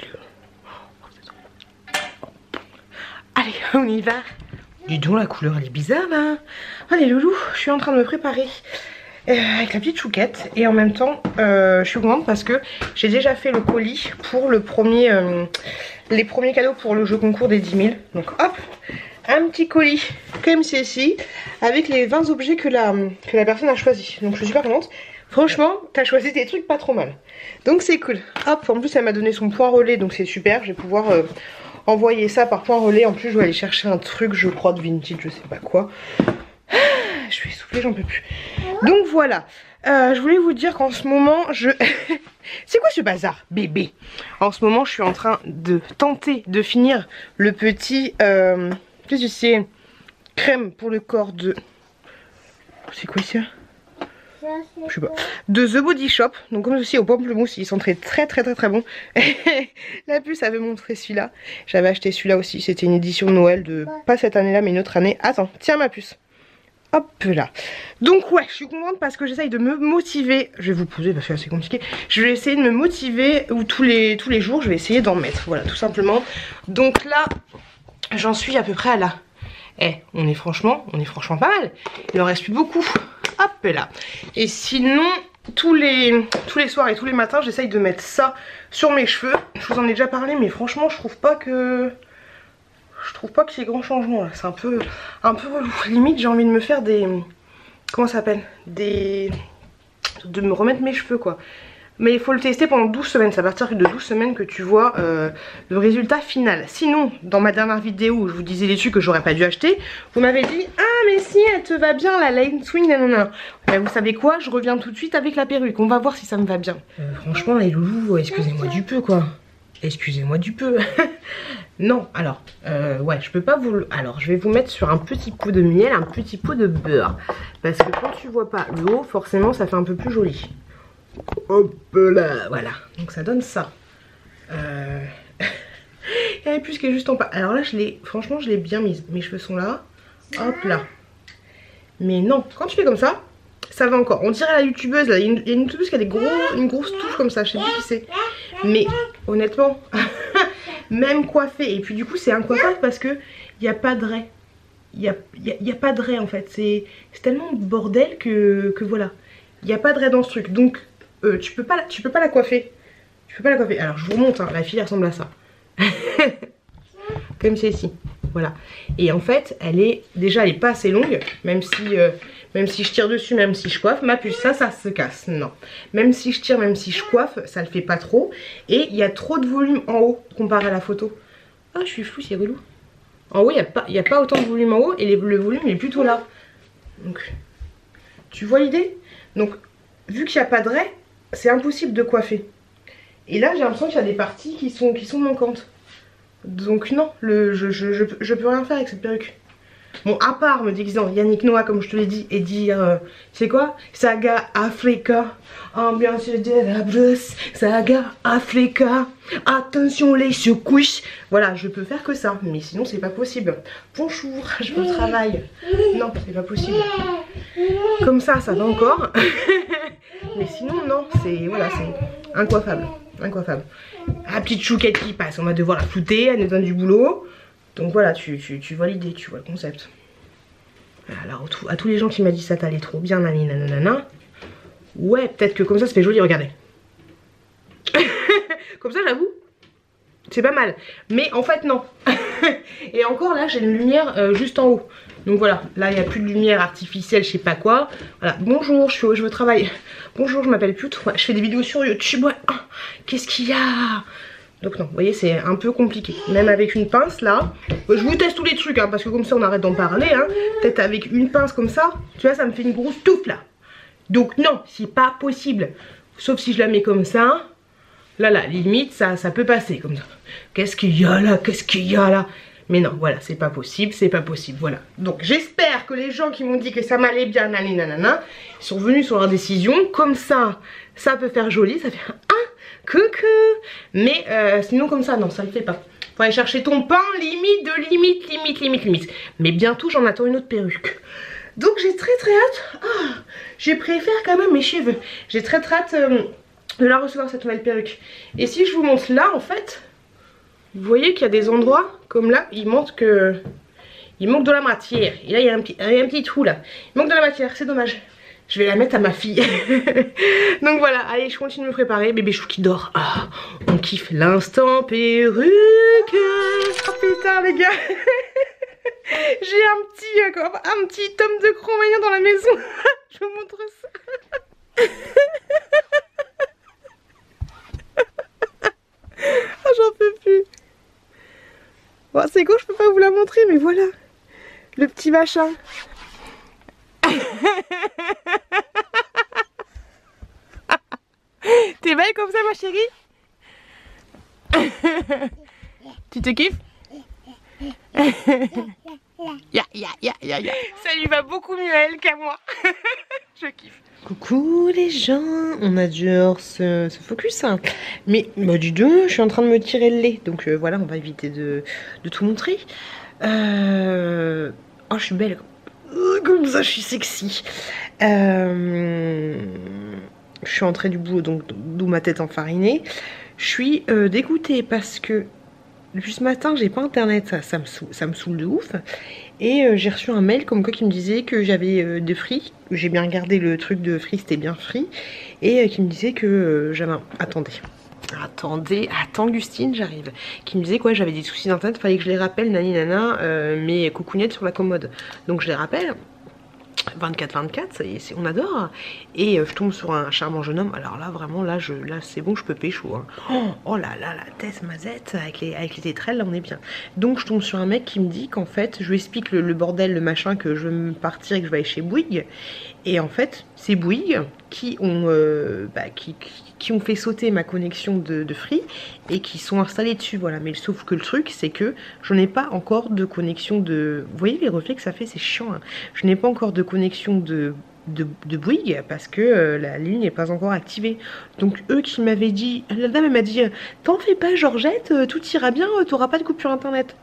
Allez, on y va. Dis donc la couleur elle est bizarre là. Allez loulou, je suis en train de me préparer. Avec la petite chouquette et en même temps je suis contente parce que j'ai déjà fait le colis pour le premier les premiers cadeaux pour le jeu concours des 10 000. Donc hop, un petit colis comme ceci avec les 20 objets que la personne a choisi. Donc je suis super contente. Franchement t'as choisi des trucs pas trop mal. Donc c'est cool. Hop, en plus elle m'a donné son point relais donc c'est super. Je vais pouvoir envoyer ça par point relais. En plus je vais aller chercher un truc je crois de vintage, je sais pas quoi. Je suis essoufflée, j'en peux plus. Donc voilà, je voulais vous dire qu'en ce moment, c'est quoi ce bazar, bébé? En ce moment, je suis en train de tenter de finir le petit, qu'est-ce que c'est? Crème pour le corps de... C'est quoi ça? Je sais pas. De The Body Shop. Donc comme ceci au pamplemousse, ils sont très bons. La puce avait montré celui-là. J'avais acheté celui-là aussi, c'était une édition de Noël de... Pas cette année-là, mais une autre année. Attends, tiens ma puce. Hop là. Donc ouais, je suis contente parce que j'essaye de me motiver. Je vais vous poser parce que c'est compliqué. Je vais essayer de me motiver ou tous les jours je vais essayer d'en mettre. Voilà, tout simplement. Donc là, j'en suis à peu près à là. On est franchement pas mal. Il en reste plus beaucoup. Hop là. Et sinon, tous les soirs et tous les matins, j'essaye de mettre ça sur mes cheveux. Je vous en ai déjà parlé, mais franchement, je trouve pas qu'il y ait grand changement là, c'est un peu relou. Limite j'ai envie de me faire des... Comment ça s'appelle? De me remettre mes cheveux quoi. Mais il faut le tester pendant 12 semaines, c'est à partir de 12 semaines que tu vois le résultat final. Sinon, dans ma dernière vidéo où je vous disais les trucs que j'aurais pas dû acheter, vous m'avez dit « Ah mais si, elle te va bien la line swing, nanana ». Vous savez quoi? Je reviens tout de suite avec la perruque, on va voir si ça me va bien. Franchement les loulous, excusez-moi du peu quoi. Excusez-moi du peu. Non, alors, ouais, je peux pas vous... Alors, je vais vous mettre sur un petit pot de miel, un petit pot de beurre. Parce que quand tu vois pas le haut, forcément, ça fait un peu plus joli. Hop là, voilà. Donc ça donne ça. Il y a plus qui est juste en bas. Alors là, franchement, je l'ai bien mise. Mes cheveux sont là. Hop là. Mais non, quand tu fais comme ça, ça va encore. On dirait la youtubeuse, là. Il y a une youtubeuse qui a une grosse touche comme ça. Je sais plus qui c'est. Mais honnêtement, même coiffé. Et puis du coup, c'est incoiffable parce que il n'y a pas de raie. Il y a pas de raie en fait. C'est tellement bordel que voilà. Il n'y a pas de raie dans ce truc. Donc, tu peux pas la coiffer. Tu peux pas la coiffer. Alors, je vous remonte. Hein, la fille elle ressemble à ça. Comme c'est ici. voilà. Et en fait, elle est pas assez longue, même si je tire dessus, même si je coiffe, ma puce, ça se casse, non. Même si je tire, même si je coiffe, ça le fait pas trop. Et il y a trop de volume en haut, comparé à la photo. Ah, je suis flou, c'est relou. En haut, il n'y a pas autant de volume en haut, et le volume est plutôt là. Donc, tu vois l'idée? Donc, vu qu'il n'y a pas de raie, c'est impossible de coiffer. Et là, j'ai l'impression qu'il y a des parties qui sont manquantes. Donc non, je peux rien faire avec cette perruque. Bon, à part me déguiser en Yannick Noah, comme je te l'ai dit, et dire, c'est quoi? Saga Africa, ambiance de la brousse, Saga Africa, attention les secousses. Voilà, je peux faire que ça, mais sinon c'est pas possible. Bonjour, je vais au travail. Non, c'est pas possible. Comme ça va encore. Mais sinon, non, c'est voilà, c'est incoiffable. Incoiffable. La petite chouquette qui passe, on va devoir la flouter, elle nous donne du boulot. Donc voilà, tu vois l'idée, tu vois le concept. Alors à tous les gens qui m'ont dit ça t'allait trop bien, nanana. Ouais, peut-être que comme ça fait joli, regardez. Comme ça j'avoue, c'est pas mal. Mais en fait non. Et encore là j'ai une lumière juste en haut. Donc voilà, là il n'y a plus de lumière artificielle, je sais pas quoi. Voilà, bonjour, je vais au travail. Bonjour, je m'appelle Pute, ouais, je fais des vidéos sur YouTube. Ouais. Oh, qu'est-ce qu'il y a? Donc non, vous voyez, c'est un peu compliqué. Même avec une pince là, je vous teste tous les trucs, hein, parce que comme ça on arrête d'en parler. Hein. Peut-être avec une pince comme ça, tu vois, ça me fait une grosse touffe là. Donc non, c'est pas possible. Sauf si je la mets comme ça. Là, limite, ça peut passer comme ça. Qu'est-ce qu'il y a là? Qu'est-ce qu'il y a là? Mais non, voilà, c'est pas possible, voilà. Donc j'espère que les gens qui m'ont dit que ça m'allait bien, nanana, sont venus sur leur décision. Comme ça, ça peut faire joli, ça fait un coucou. Mais sinon comme ça, non, ça le fait pas. Faut aller chercher ton pain, limite. Mais bientôt, j'en attends une autre perruque. Donc j'ai très hâte. Ah, j'ai préféré quand même mes cheveux. J'ai très hâte de la recevoir, cette nouvelle perruque. Et si je vous montre là, en fait, vous voyez qu'il y a des endroits comme là, il manque de la matière. Et là il y a un petit trou là. Il manque de la matière, c'est dommage. Je vais la mettre à ma fille. Donc voilà, allez, je continue de me préparer. Bébé chou qui dort. Ah, on kiffe l'instant perruque. Oh putain les gars. J'ai un petit tome de Cro-Magnon dans la maison. Je vous montre ça. Oh, j'en peux plus. Bon, c'est con, je peux pas vous la montrer, mais voilà. Le petit machin. T'es belle comme ça, ma chérie? Tu te kiffes? Ça lui va beaucoup mieux à elle qu'à moi. Je kiffe. Coucou les gens, on adore ce focus. Mais bah dis donc, je suis en train de me tirer le lait. Donc voilà, on va éviter de tout montrer. Oh, je suis belle. Comme ça, je suis sexy. Je suis entrée du boulot, donc d'où ma tête enfarinée. Je suis dégoûtée parce que depuis ce matin, j'ai pas internet, ça me saoule de ouf. Et j'ai reçu un mail comme quoi qui me disait que j'avais des Free. J'ai bien regardé le truc de Free, c'était bien Free. Et qui me disait que j'avais... Attends Gustine, j'arrive. Qui me disait quoi, j'avais des soucis d'internet, fallait que je les rappelle, mes coucounettes sur la commode. Donc je les rappelle. 24, on adore. Et je tombe sur un charmant jeune homme. Alors là vraiment là c'est bon, je peux pécho hein. Oh là là, la tête mazette avec les tétrelles, là on est bien. Donc je tombe sur un mec qui me dit qu'en fait, je lui explique le bordel, le machin, que je veux me partir et que je vais aller chez Bouygues. Et en fait c'est Bouygues qui ont fait sauter ma connexion de Free et qui sont installés dessus, voilà. Mais sauf que le truc c'est que je n'ai pas encore de connexion de... Vous voyez les reflets que ça fait, c'est chiant hein. Je n'ai pas encore de connexion de Bouygues parce que la ligne n'est pas encore activée. Donc eux qui m'avaient dit, la dame elle m'a dit, t'en fais pas Georgette, tout ira bien, t'auras pas de coupure internet.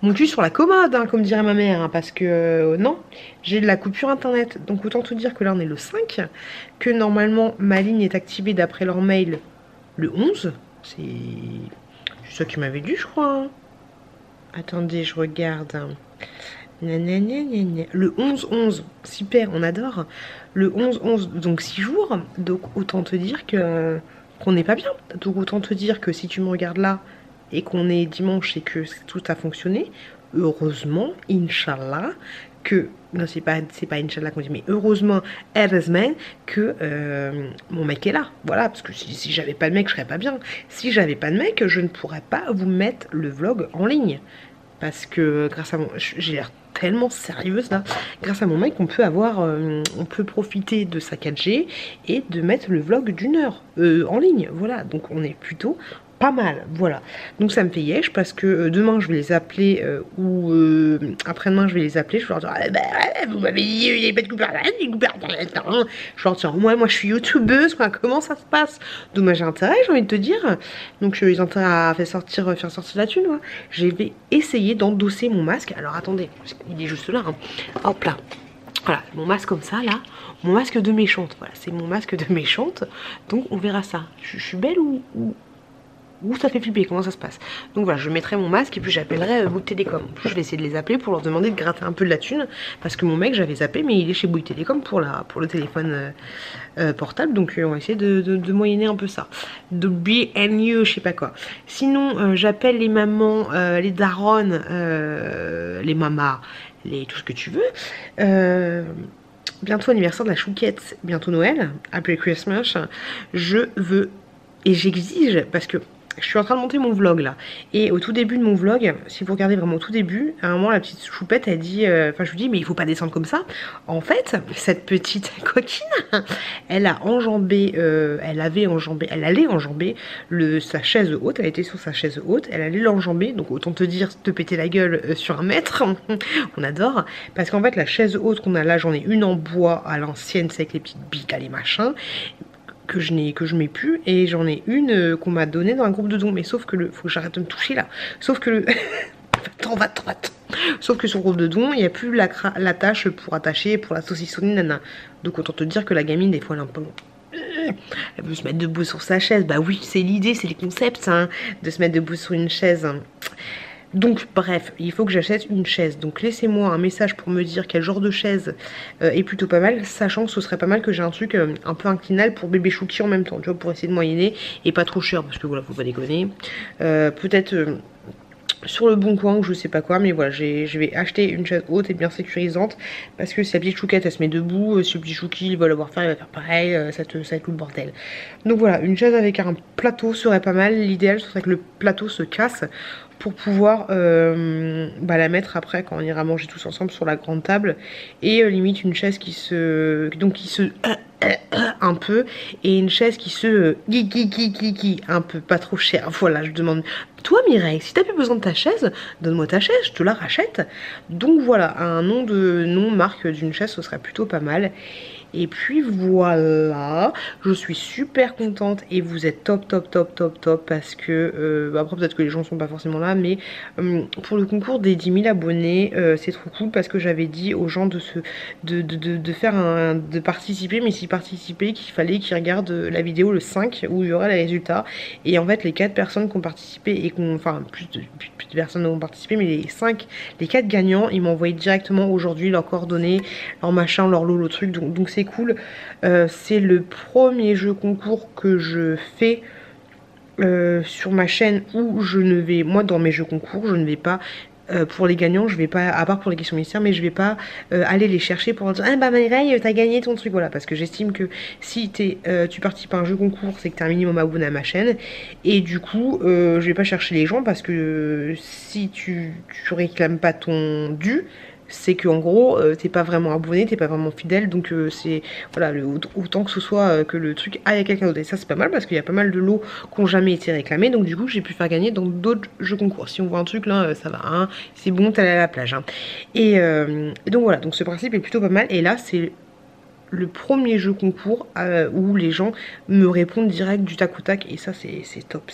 Mon cul sur la commode hein, comme dirait ma mère hein, parce que non, j'ai de la coupure internet. Donc autant te dire que là on est le 5, que normalement ma ligne est activée d'après leur mail le 11. C'est ça qu'ils m'avaient dit je crois hein. Attendez, je regarde. Le 11-11, super, on adore. Le 11-11, donc 6 jours. Donc autant te dire qu'on n'est pas bien. Donc autant te dire que si tu me regardes là, et qu'on est dimanche et que tout a fonctionné, heureusement, Inch'Allah, que, non c'est pas Inch'Allah qu'on dit, mais heureusement que mon mec est là, voilà, parce que si j'avais pas de mec je serais pas bien, si j'avais pas de mec je ne pourrais pas vous mettre le vlog en ligne, parce que grâce à mon, j'ai l'air tellement sérieuse là, grâce à mon mec on peut profiter de sa 4G et de mettre le vlog d'1 heure en ligne, voilà, donc on est plutôt pas mal, voilà. Donc ça me fait yesh parce que demain je vais les appeler ou après-demain je vais les appeler, je vais leur dire ah, bah, vous m'avez dit il n'y a pas de coupure, je leur dis moi je suis youtubeuse, quoi, comment ça se passe? Donc j'ai intérêt, j'ai envie de te dire, donc ils ont intérêt à faire sortir la thune, ouais. Je vais essayer d'endosser mon masque, alors attendez, il est juste là, hein. Hop là. Voilà, mon masque comme ça là, mon masque de méchante, voilà, c'est mon masque de méchante, donc on verra ça. Je suis belle ou ça fait flipper, comment ça se passe? Donc voilà, je mettrai mon masque et puis j'appellerai Bouygues Télécom. Je vais essayer de les appeler pour leur demander de gratter un peu de la thune, parce que mon mec j'avais zappé mais il est chez Bouygues Télécom pour le téléphone portable, donc on va essayer de moyenner un peu ça, de BNU, je sais pas quoi. Sinon j'appelle les mamans, les daronnes, les mamas, tout ce que tu veux. Bientôt anniversaire de la chouquette, bientôt Noël, après Christmas, je veux et j'exige, parce que je suis en train de monter mon vlog là, et au tout début de mon vlog, si vous regardez vraiment au tout début, à un moment la petite choupette elle dit, enfin je lui dis mais il faut pas descendre comme ça. En fait cette petite coquine, elle a enjambé, elle allait enjamber sa chaise haute, elle était sur sa chaise haute, elle allait l'enjamber, donc autant te dire te péter la gueule sur 1 mètre, on adore, parce qu'en fait la chaise haute qu'on a là, j'en ai une en bois à l'ancienne, c'est avec les petites biques là, les machins, que je mets plus, et j'en ai une qu'on m'a donnée dans un groupe de dons, mais sauf que faut que j'arrête de me toucher là, sauf que va-t'en. Sauf que sur le groupe de dons il n'y a plus l'attache pour attacher, pour la saucissonner, nana, donc autant te dire que la gamine des fois elle est un peu, elle veut se mettre debout sur sa chaise, bah oui c'est l'idée, c'est les concepts hein, de se mettre debout sur une chaise. Donc bref, il faut que j'achète une chaise. Donc laissez-moi un message pour me dire quel genre de chaise est plutôt pas mal, sachant que ce serait pas mal que j'ai un truc un peu inclinal pour bébé Chouki en même temps, tu vois, pour essayer de moyenner et pas trop cher, parce que voilà, faut pas déconner. Peut-être sur le bon coin ou je sais pas quoi, mais voilà, je vais acheter une chaise haute et bien sécurisante, parce que si la petite chouquette elle se met debout, si le petit chouki il va l'avoir faire, il va faire pareil, ça va être tout le bordel. Donc voilà, une chaise avec un plateau serait pas mal, l'idéal ce serait que le plateau se casse pour pouvoir la mettre après quand on ira manger tous ensemble sur la grande table, et limite une chaise qui se un peu, et une chaise qui se un peu, pas trop cher. Voilà, je demande, toi Mireille, si t'as plus besoin de ta chaise, donne-moi ta chaise, je te la rachète. Donc voilà, un nom marque d'une chaise, ce serait plutôt pas mal. Et puis voilà, je suis super contente et vous êtes top parce que après peut-être que les gens sont pas forcément là, mais pour le concours des 10 000 abonnés c'est trop cool, parce que j'avais dit aux gens de participer, mais s'ils participaient qu'il fallait qu'ils regardent la vidéo le 5 où il y aura les résultats. Et en fait les 4 personnes qui ont participé et enfin plus de personnes ont participé, mais les 4 gagnants, ils m'ont envoyé directement aujourd'hui leurs coordonnées, leur machin, leur lot, le truc, donc c'est cool. C'est le premier jeu concours que je fais sur ma chaîne où je ne vais, moi dans mes jeux concours, je ne vais pas pour les gagnants, je vais pas, à part pour les questions mystères, mais je vais pas aller les chercher pour dire ah bah Mireille t'as gagné ton truc, voilà, parce que j'estime que si tu participes à un jeu concours, c'est que t'es un minimum abonné à ma chaîne, et du coup je vais pas chercher les gens, parce que si tu réclames pas ton dû, c'est que en gros t'es pas vraiment abonné, t'es pas vraiment fidèle, donc c'est voilà, autant que ce soit que le truc aille à quelqu'un d'autre. Et ça c'est pas mal, parce qu'il y a pas mal de lots qui n'ont jamais été réclamés, donc du coup j'ai pu faire gagner dans d'autres jeux concours. Si on voit un truc là, ça va, hein, c'est bon, t'es allé à la plage, hein. Et donc voilà, donc ce principe est plutôt pas mal. Et là c'est le premier jeu concours où les gens me répondent direct du tac au tac, et ça c'est top.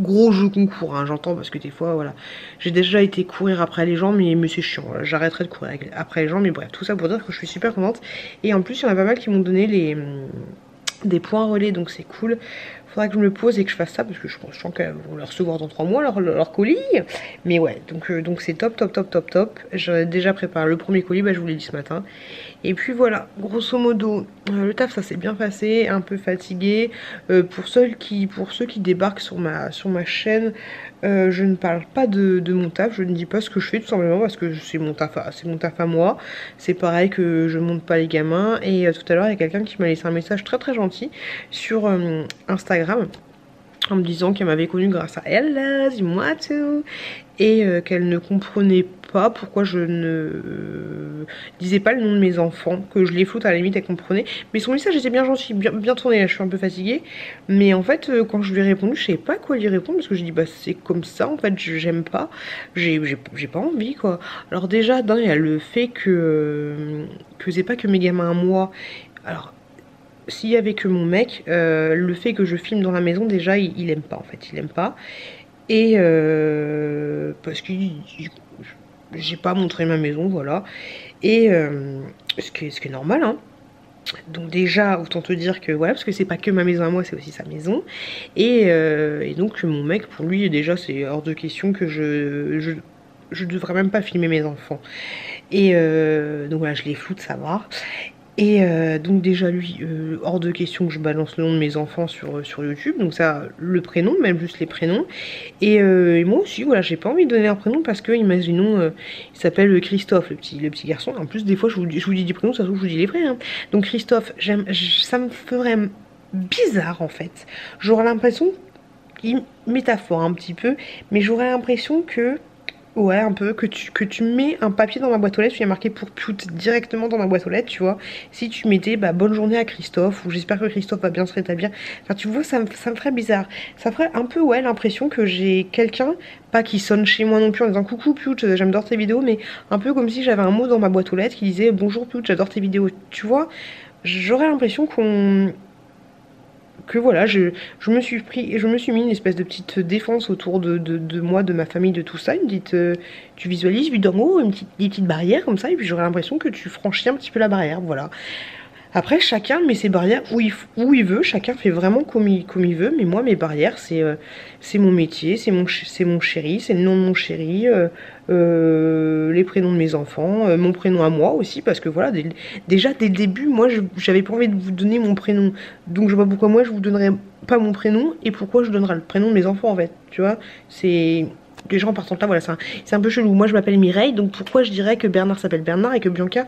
Gros jeu concours, hein, j'entends, parce que des fois voilà, j'ai déjà été courir après les gens, mais c'est chiant, voilà, j'arrêterai de courir après les gens, mais bref, tout ça pour dire que je suis super contente. Et en plus il y en a pas mal qui m'ont donné des points relais, donc c'est cool. Faudra que je me pose et que je fasse ça parce que je sens qu'elles vont le recevoir dans 3 mois leur colis. Mais ouais, donc c'est top, top, top, top, top. J'ai déjà préparé le premier colis, bah, je vous l'ai dit ce matin. Et puis voilà, grosso modo, le taf ça s'est bien passé, un peu fatiguée. Pour ceux qui débarquent sur ma chaîne, je ne parle pas de mon taf, je ne dis pas ce que je fais tout simplement parce que c'est mon taf à moi. C'est pareil que je monte pas les gamins. Et tout à l'heure il y a quelqu'un qui m'a laissé un message très très gentil sur Instagram en me disant qu'elle m'avait connue grâce à elle, dis-moi tout, et qu'elle ne comprenait pas pourquoi je ne disais pas le nom de mes enfants, que je les floute à la limite elle comprenait, mais son message était bien gentil, bien tourné, là je suis un peu fatiguée, mais en fait quand je lui ai répondu je savais pas quoi lui répondre parce que j'ai dit bah c'est comme ça en fait, j'aime pas, j'ai pas envie quoi. Alors déjà d'un il y a le fait que c'est pas que mes gamins à moi, alors s'il y avait que mon mec, le fait que je filme dans la maison, déjà, il aime pas en fait, il aime pas. Et parce que j'ai pas montré ma maison, voilà. Et ce qui est normal, hein. Donc déjà, autant te dire que voilà, parce que c'est pas que ma maison à moi, c'est aussi sa maison. Et donc mon mec, pour lui, déjà, c'est hors de question que je devrais même pas filmer mes enfants. Et donc voilà, je les floute, ça va. Et donc déjà lui, hors de question que je balance le nom de mes enfants sur YouTube, donc ça, le prénom, même juste les prénoms. Et moi aussi, voilà, j'ai pas envie de donner un prénom parce que, imaginons, il s'appelle Christophe, le petit garçon. En plus, des fois, je vous dis des prénoms, ça se trouve, je vous dis les vrais. Hein. Donc Christophe, ça me ferait bizarre en fait. J'aurais l'impression, métaphore un petit peu, mais j'aurais l'impression que... Ouais, un peu, que tu mets un papier dans ma boîte aux lettres, il y a marqué pour pute directement dans ma boîte aux lettres, tu vois. Si tu mettais bah, bonne journée à Christophe, ou j'espère que Christophe va bien se rétablir. Enfin, tu vois, ça me ferait bizarre. Ça ferait un peu, ouais, l'impression que j'ai quelqu'un, pas qui sonne chez moi non plus en disant coucou pute, j'adore tes vidéos, mais un peu comme si j'avais un mot dans ma boîte aux lettres qui disait bonjour pute, j'adore tes vidéos. Tu vois, j'aurais l'impression que voilà, je me suis mis une espèce de petite défense autour de moi, de ma famille, de tout ça, une petite, tu visualises vue d'en haut, des petites barrières comme ça, et puis j'aurais l'impression que tu franchis un petit peu la barrière, voilà. Après, chacun met ses barrières où il veut, chacun fait vraiment comme il veut, mais moi, mes barrières, c'est mon métier, c'est mon chéri, c'est le nom de mon chéri, les prénoms de mes enfants, mon prénom à moi aussi, parce que voilà, déjà, dès le début, moi, j'avais pas envie de vous donner mon prénom, donc je vois pas pourquoi moi, je vous donnerais pas mon prénom, et pourquoi je donnerais le prénom de mes enfants, en fait, tu vois, c'est... Les gens partant de là, voilà, c'est un peu chelou. Moi je m'appelle Mireille, donc pourquoi je dirais que Bernard s'appelle Bernard et que Bianca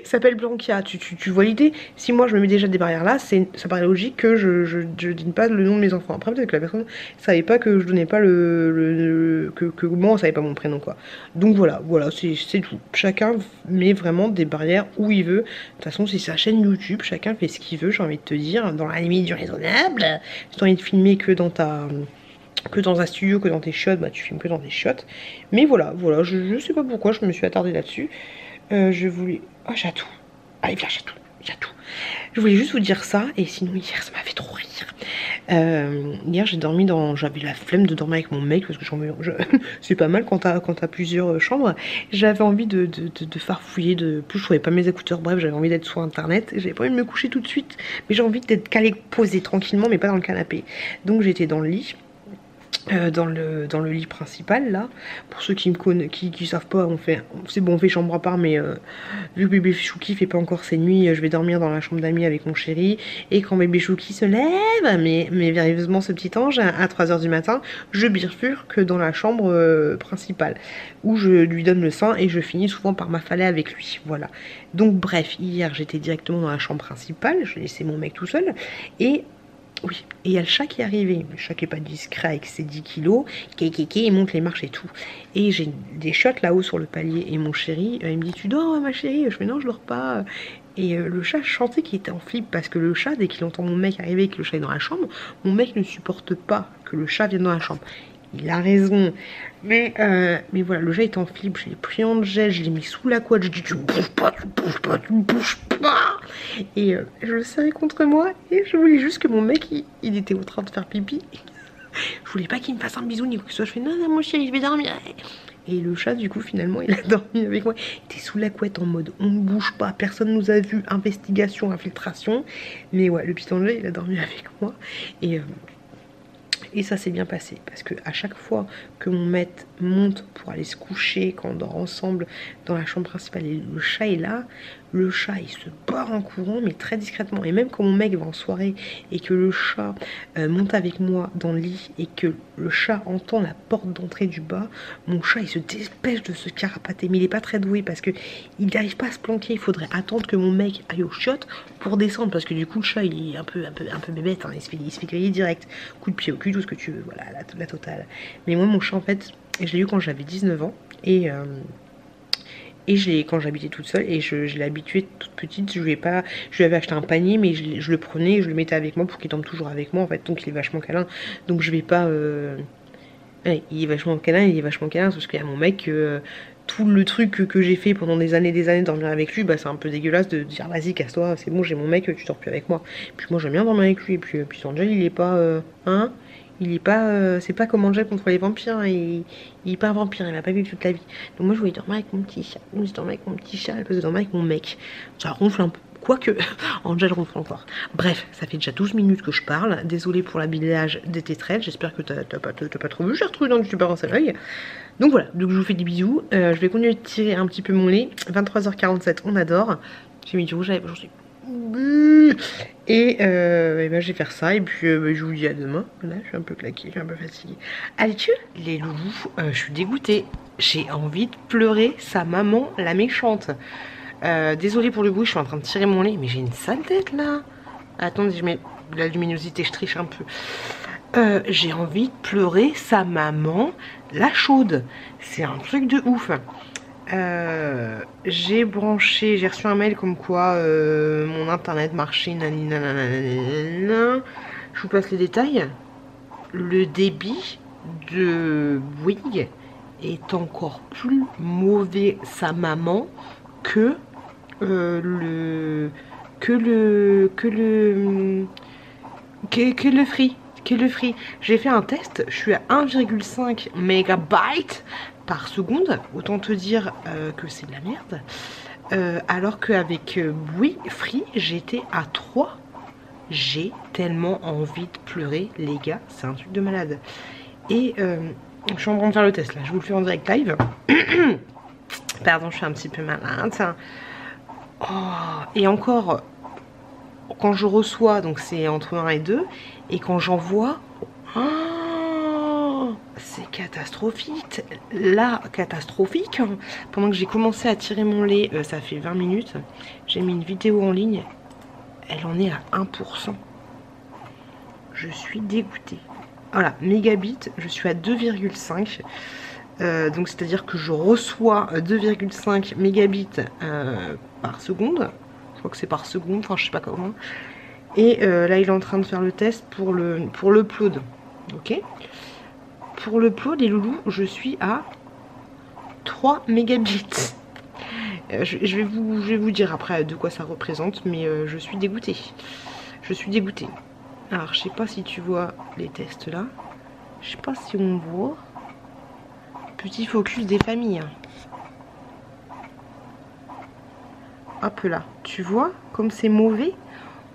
s'appelle Blanca? Tu vois l'idée? Si moi je me mets déjà des barrières là, ça paraît logique que je donne pas le nom de mes enfants. Après peut-être que la personne savait pas que je donnais pas que moi on savait pas mon prénom quoi. Donc voilà, c'est tout. Chacun met vraiment des barrières où il veut. De toute façon c'est sa chaîne YouTube, chacun fait ce qu'il veut, j'ai envie de te dire, dans la limite du raisonnable. Si t'as envie de filmer que dans un studio, que dans tes shots, bah tu filmes que dans tes shots. Mais voilà, je sais pas pourquoi je me suis attardée là-dessus. Je voulais... Oh, Chatou. Allez, viens, Chatou. Je voulais juste vous dire ça, et sinon hier ça m'a fait trop rire. Hier j'ai dormi j'avais la flemme de dormir avec mon mec, parce que c'est pas mal quand t'as plusieurs chambres. J'avais envie de farfouiller, plus je trouvais pas mes écouteurs, bref j'avais envie d'être sur internet. J'avais pas envie de me coucher tout de suite, mais j'ai envie d'être calée, posée tranquillement, mais pas dans le canapé. Donc j'étais dans le lit. Dans le lit principal là, pour ceux qui me connaissent, qui savent pas, on fait chambre à part, mais vu que bébé Chouki fait pas encore ses nuits, je vais dormir dans la chambre d'amis avec mon chéri, et quand bébé Chouki se lève, mais merveilleusement ce petit ange, à 3 h du matin, je bifurque dans la chambre principale, où je lui donne le sein, et je finis souvent par m'affaler avec lui, voilà. Donc bref, hier j'étais directement dans la chambre principale, je laissais mon mec tout seul, et oui, et il y a le chat qui est arrivé. Le chat qui est pas discret avec ses 10 kilos, il monte les marches et tout. Et j'ai des shots là-haut sur le palier. Et mon chéri, il me dit tu dors ma chérie? Je fais non, je dors pas. Et le chat chantait qu'il était en flip parce que le chat, dès qu'il entend mon mec arriver et que le chat est dans la chambre, mon mec ne supporte pas que le chat vienne dans la chambre. Il a raison. Mais voilà, le chat est en flip, je l'ai pris en gel, je l'ai mis sous la couette, je dis tu bouges pas, tu bouges pas, tu bouges pas. Et je le serrais contre moi et je voulais juste que mon mec, il était en train de faire pipi. Je voulais pas qu'il me fasse un bisou ni quoi que ce soit. Je fais non, mon chéri, je vais dormir. Et le chat du coup finalement il a dormi avec moi. Il était sous la couette en mode on ne bouge pas, personne nous a vu, investigation, infiltration. Mais ouais, le petit Angel il a dormi avec moi. Et ça s'est bien passé parce que à chaque fois que mon maître monte pour aller se coucher, quand on dort ensemble dans la chambre principale et le chat est là, le chat il se barre en courant mais très discrètement. Et même quand mon mec va en soirée et que le chat monte avec moi dans le lit et que le chat entend la porte d'entrée du bas, mon chat il se dépêche de se carapater. Mais il est pas très doué parce que il n'arrive pas à se planquer. Il faudrait attendre que mon mec aille au chiottes pour descendre parce que du coup le chat il est un peu bébête, hein. Il se fait griller direct, coup de pied au cul, tout ce que tu veux, voilà la totale. Mais moi mon chat en fait je l'ai eu quand j'avais 19 ans et quand j'habitais toute seule et je l'ai habitué toute petite. Je lui avais acheté un panier mais je le prenais et je le mettais avec moi pour qu'il tombe toujours avec moi en fait. Donc il est vachement câlin, donc je vais pas ouais, il est vachement câlin parce qu'il y a mon mec tout le truc que j'ai fait pendant des années dormir avec lui, bah c'est un peu dégueulasse de dire vas-y casse-toi, c'est bon j'ai mon mec, tu dors plus avec moi. Puis moi j'aime bien dormir avec lui et puis Angel il est pas il est pas c'est pas comme Angel contre les vampires, hein. Il est pas un vampire, il m'a pas vécu toute la vie. Donc moi je voulais dormir avec mon petit chat. Moi je dormais avec mon petit chat à la place de dormir avec mon mec. Ça ronfle un peu. Quoique, Angel ronfle encore. Bref, ça fait déjà 12 minutes que je parle. Désolée pour l'habillage des tétrettes. J'espère que t'as pas trop vu Gertrude dans le super en soleil. Donc voilà, donc je vous fais des bisous. Je vais continuer de tirer un petit peu mon lait. 23h47, on adore. J'ai mis du rouge à lèvres aujourd'hui. Et ben, je vais faire ça. Et puis je vous dis à demain. Là, je suis un peu claquée, je suis un peu fatiguée. Allez, tu les loulous, je suis dégoûtée. J'ai envie de pleurer sa maman, la méchante. Désolée pour le bruit, je suis en train de tirer mon lait, mais j'ai une sale tête là. Attendez, je mets de la luminosité, je triche un peu. J'ai envie de pleurer sa maman, la chaude. C'est un truc de ouf. J'ai reçu un mail comme quoi mon internet marchait, je vous passe les détails. Le débit de Bouygues est encore plus mauvais sa maman que le Free. J'ai fait un test, je suis à 1,5 mégabytes par seconde, autant te dire que c'est de la merde. Alors qu'avec Free, j'étais à 3. J'ai tellement envie de pleurer, les gars, c'est un truc de malade. Et je suis en train de faire le test là, je vous le fais en direct live. Pardon, je suis un petit peu malade. Oh, et encore, quand je reçois, donc c'est entre 1 et 2, et quand j'envoie, oh, c'est catastrophique. Là, catastrophique. Hein. Pendant que j'ai commencé à tirer mon lait, ça fait 20 minutes, j'ai mis une vidéo en ligne, elle en est à 1%. Je suis dégoûtée. Voilà, mégabits, je suis à 2,5. Donc c'est à dire que je reçois 2,5 mégabits par seconde. Je crois que c'est par seconde, enfin je sais pas comment. Et là il est en train de faire le test pour l'upload. Ok. Pour l'upload les loulous, je suis à 3 mégabits. Je vais vous dire après de quoi ça représente, mais je suis dégoûtée. Je suis dégoûtée. Alors je sais pas si tu vois les tests là. Je sais pas si on voit. Petit focus des familles. Hop là, tu vois comme c'est mauvais.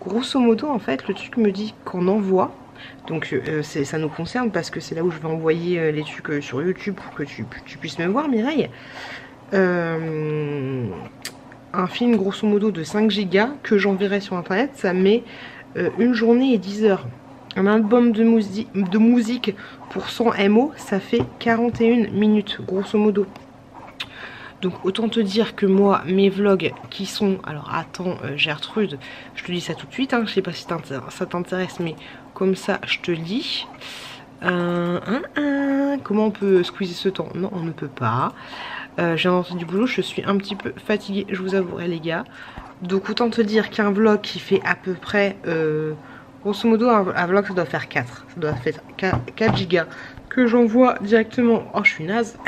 Grosso modo en fait le truc me dit qu'on envoie. Donc ça nous concerne parce que c'est là où je vais envoyer les trucs sur YouTube pour que tu puisses me voir Mireille. Un film grosso modo de 5 Go que j'enverrai sur internet, ça met une journée et 10 heures. Un album de musique pour 100 MO, ça fait 41 minutes, grosso modo. Donc autant te dire que moi, mes vlogs qui sont... Alors attends, Gertrude, je te dis ça tout de suite, hein, je sais pas si ça t'intéresse, mais comme ça, je te le dis. Comment on peut squeezer ce temps? Non, on ne peut pas. J'ai rentré du boulot, je suis un petit peu fatiguée, je vous avouerai les gars. Donc autant te dire qu'un vlog qui fait à peu près... grosso modo, un vlog, ça doit faire 4. Ça doit faire 4 gigas que j'envoie directement. Oh, je suis naze.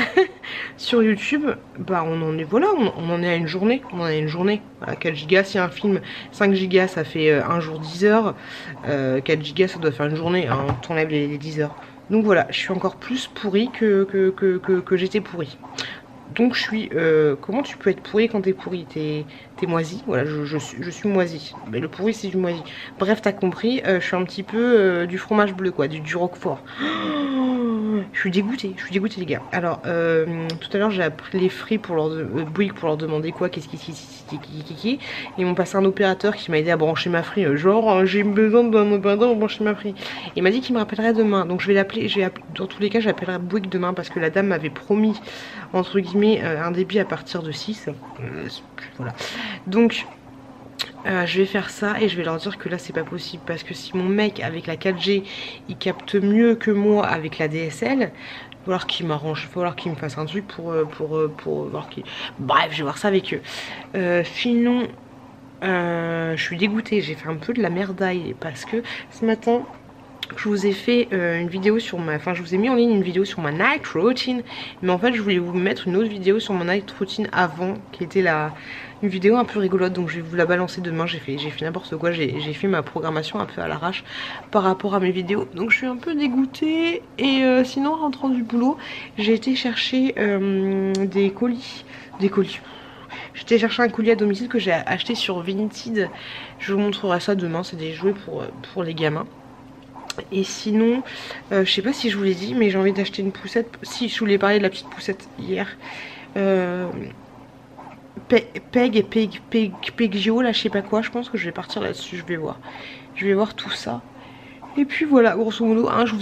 Sur YouTube, bah, on en est, voilà, on en est à une journée. On en a une journée. Voilà, 4 gigas. Si un film, 5 gigas, ça fait un jour 10 heures. 4 gigas, ça doit faire une journée. Hein, t'enlèves les 10 heures. Donc voilà, je suis encore plus pourrie que j'étais pourrie. Donc je suis... comment tu peux être pourri quand t'es pourri? T'es moisi. Voilà, je suis moisi. Mais le pourri c'est du moisi. Bref, t'as compris, je suis un petit peu du fromage bleu quoi, du roquefort. Je suis dégoûtée les gars. Alors, tout à l'heure j'ai appris les Free pour leur Bouygues pour leur demander quoi, qu'est-ce qui. Ils m'ont passé un opérateur qui m'a aidé à brancher ma Free. Genre, j'ai besoin d'un opérateur pour brancher ma Free. Il m'a dit qu'il me rappellerait demain. Donc je vais l'appeler, dans tous les cas j'appellerai Bouygues demain parce que la dame m'avait promis, entre guillemets, un débit à partir de 6. Voilà. Donc... je vais faire ça et je vais leur dire que là c'est pas possible parce que si mon mec avec la 4G il capte mieux que moi avec la DSL, il va falloir qu'il m'arrange, il va falloir qu'il me fasse un truc pour voir qu'il... Bref, je vais voir ça avec eux. Sinon, je suis dégoûtée, j'ai fait un peu de la merdaille parce que ce matin... Je vous ai fait une vidéo sur ma... Enfin, je vous ai mis en ligne une vidéo sur ma night routine. Mais en fait, je voulais vous mettre une autre vidéo sur ma night routine avant, qui était une vidéo un peu rigolote. Donc, je vais vous la balancer demain. J'ai fait n'importe quoi. J'ai fait ma programmation un peu à l'arrache par rapport à mes vidéos. Donc, je suis un peu dégoûtée. Et sinon, en rentrant du boulot, j'ai été chercher des colis. J'étais chercher un colis à domicile que j'ai acheté sur Vinted. Je vous montrerai ça demain. C'est des jouets pour les gamins. Et sinon, je sais pas si je vous l'ai dit, mais j'ai envie d'acheter une poussette. Si, je voulais parler de la petite poussette hier. Pegio, là, je sais pas quoi. Je pense que je vais partir là-dessus. Je vais voir tout ça. Et puis voilà, grosso modo, hein, je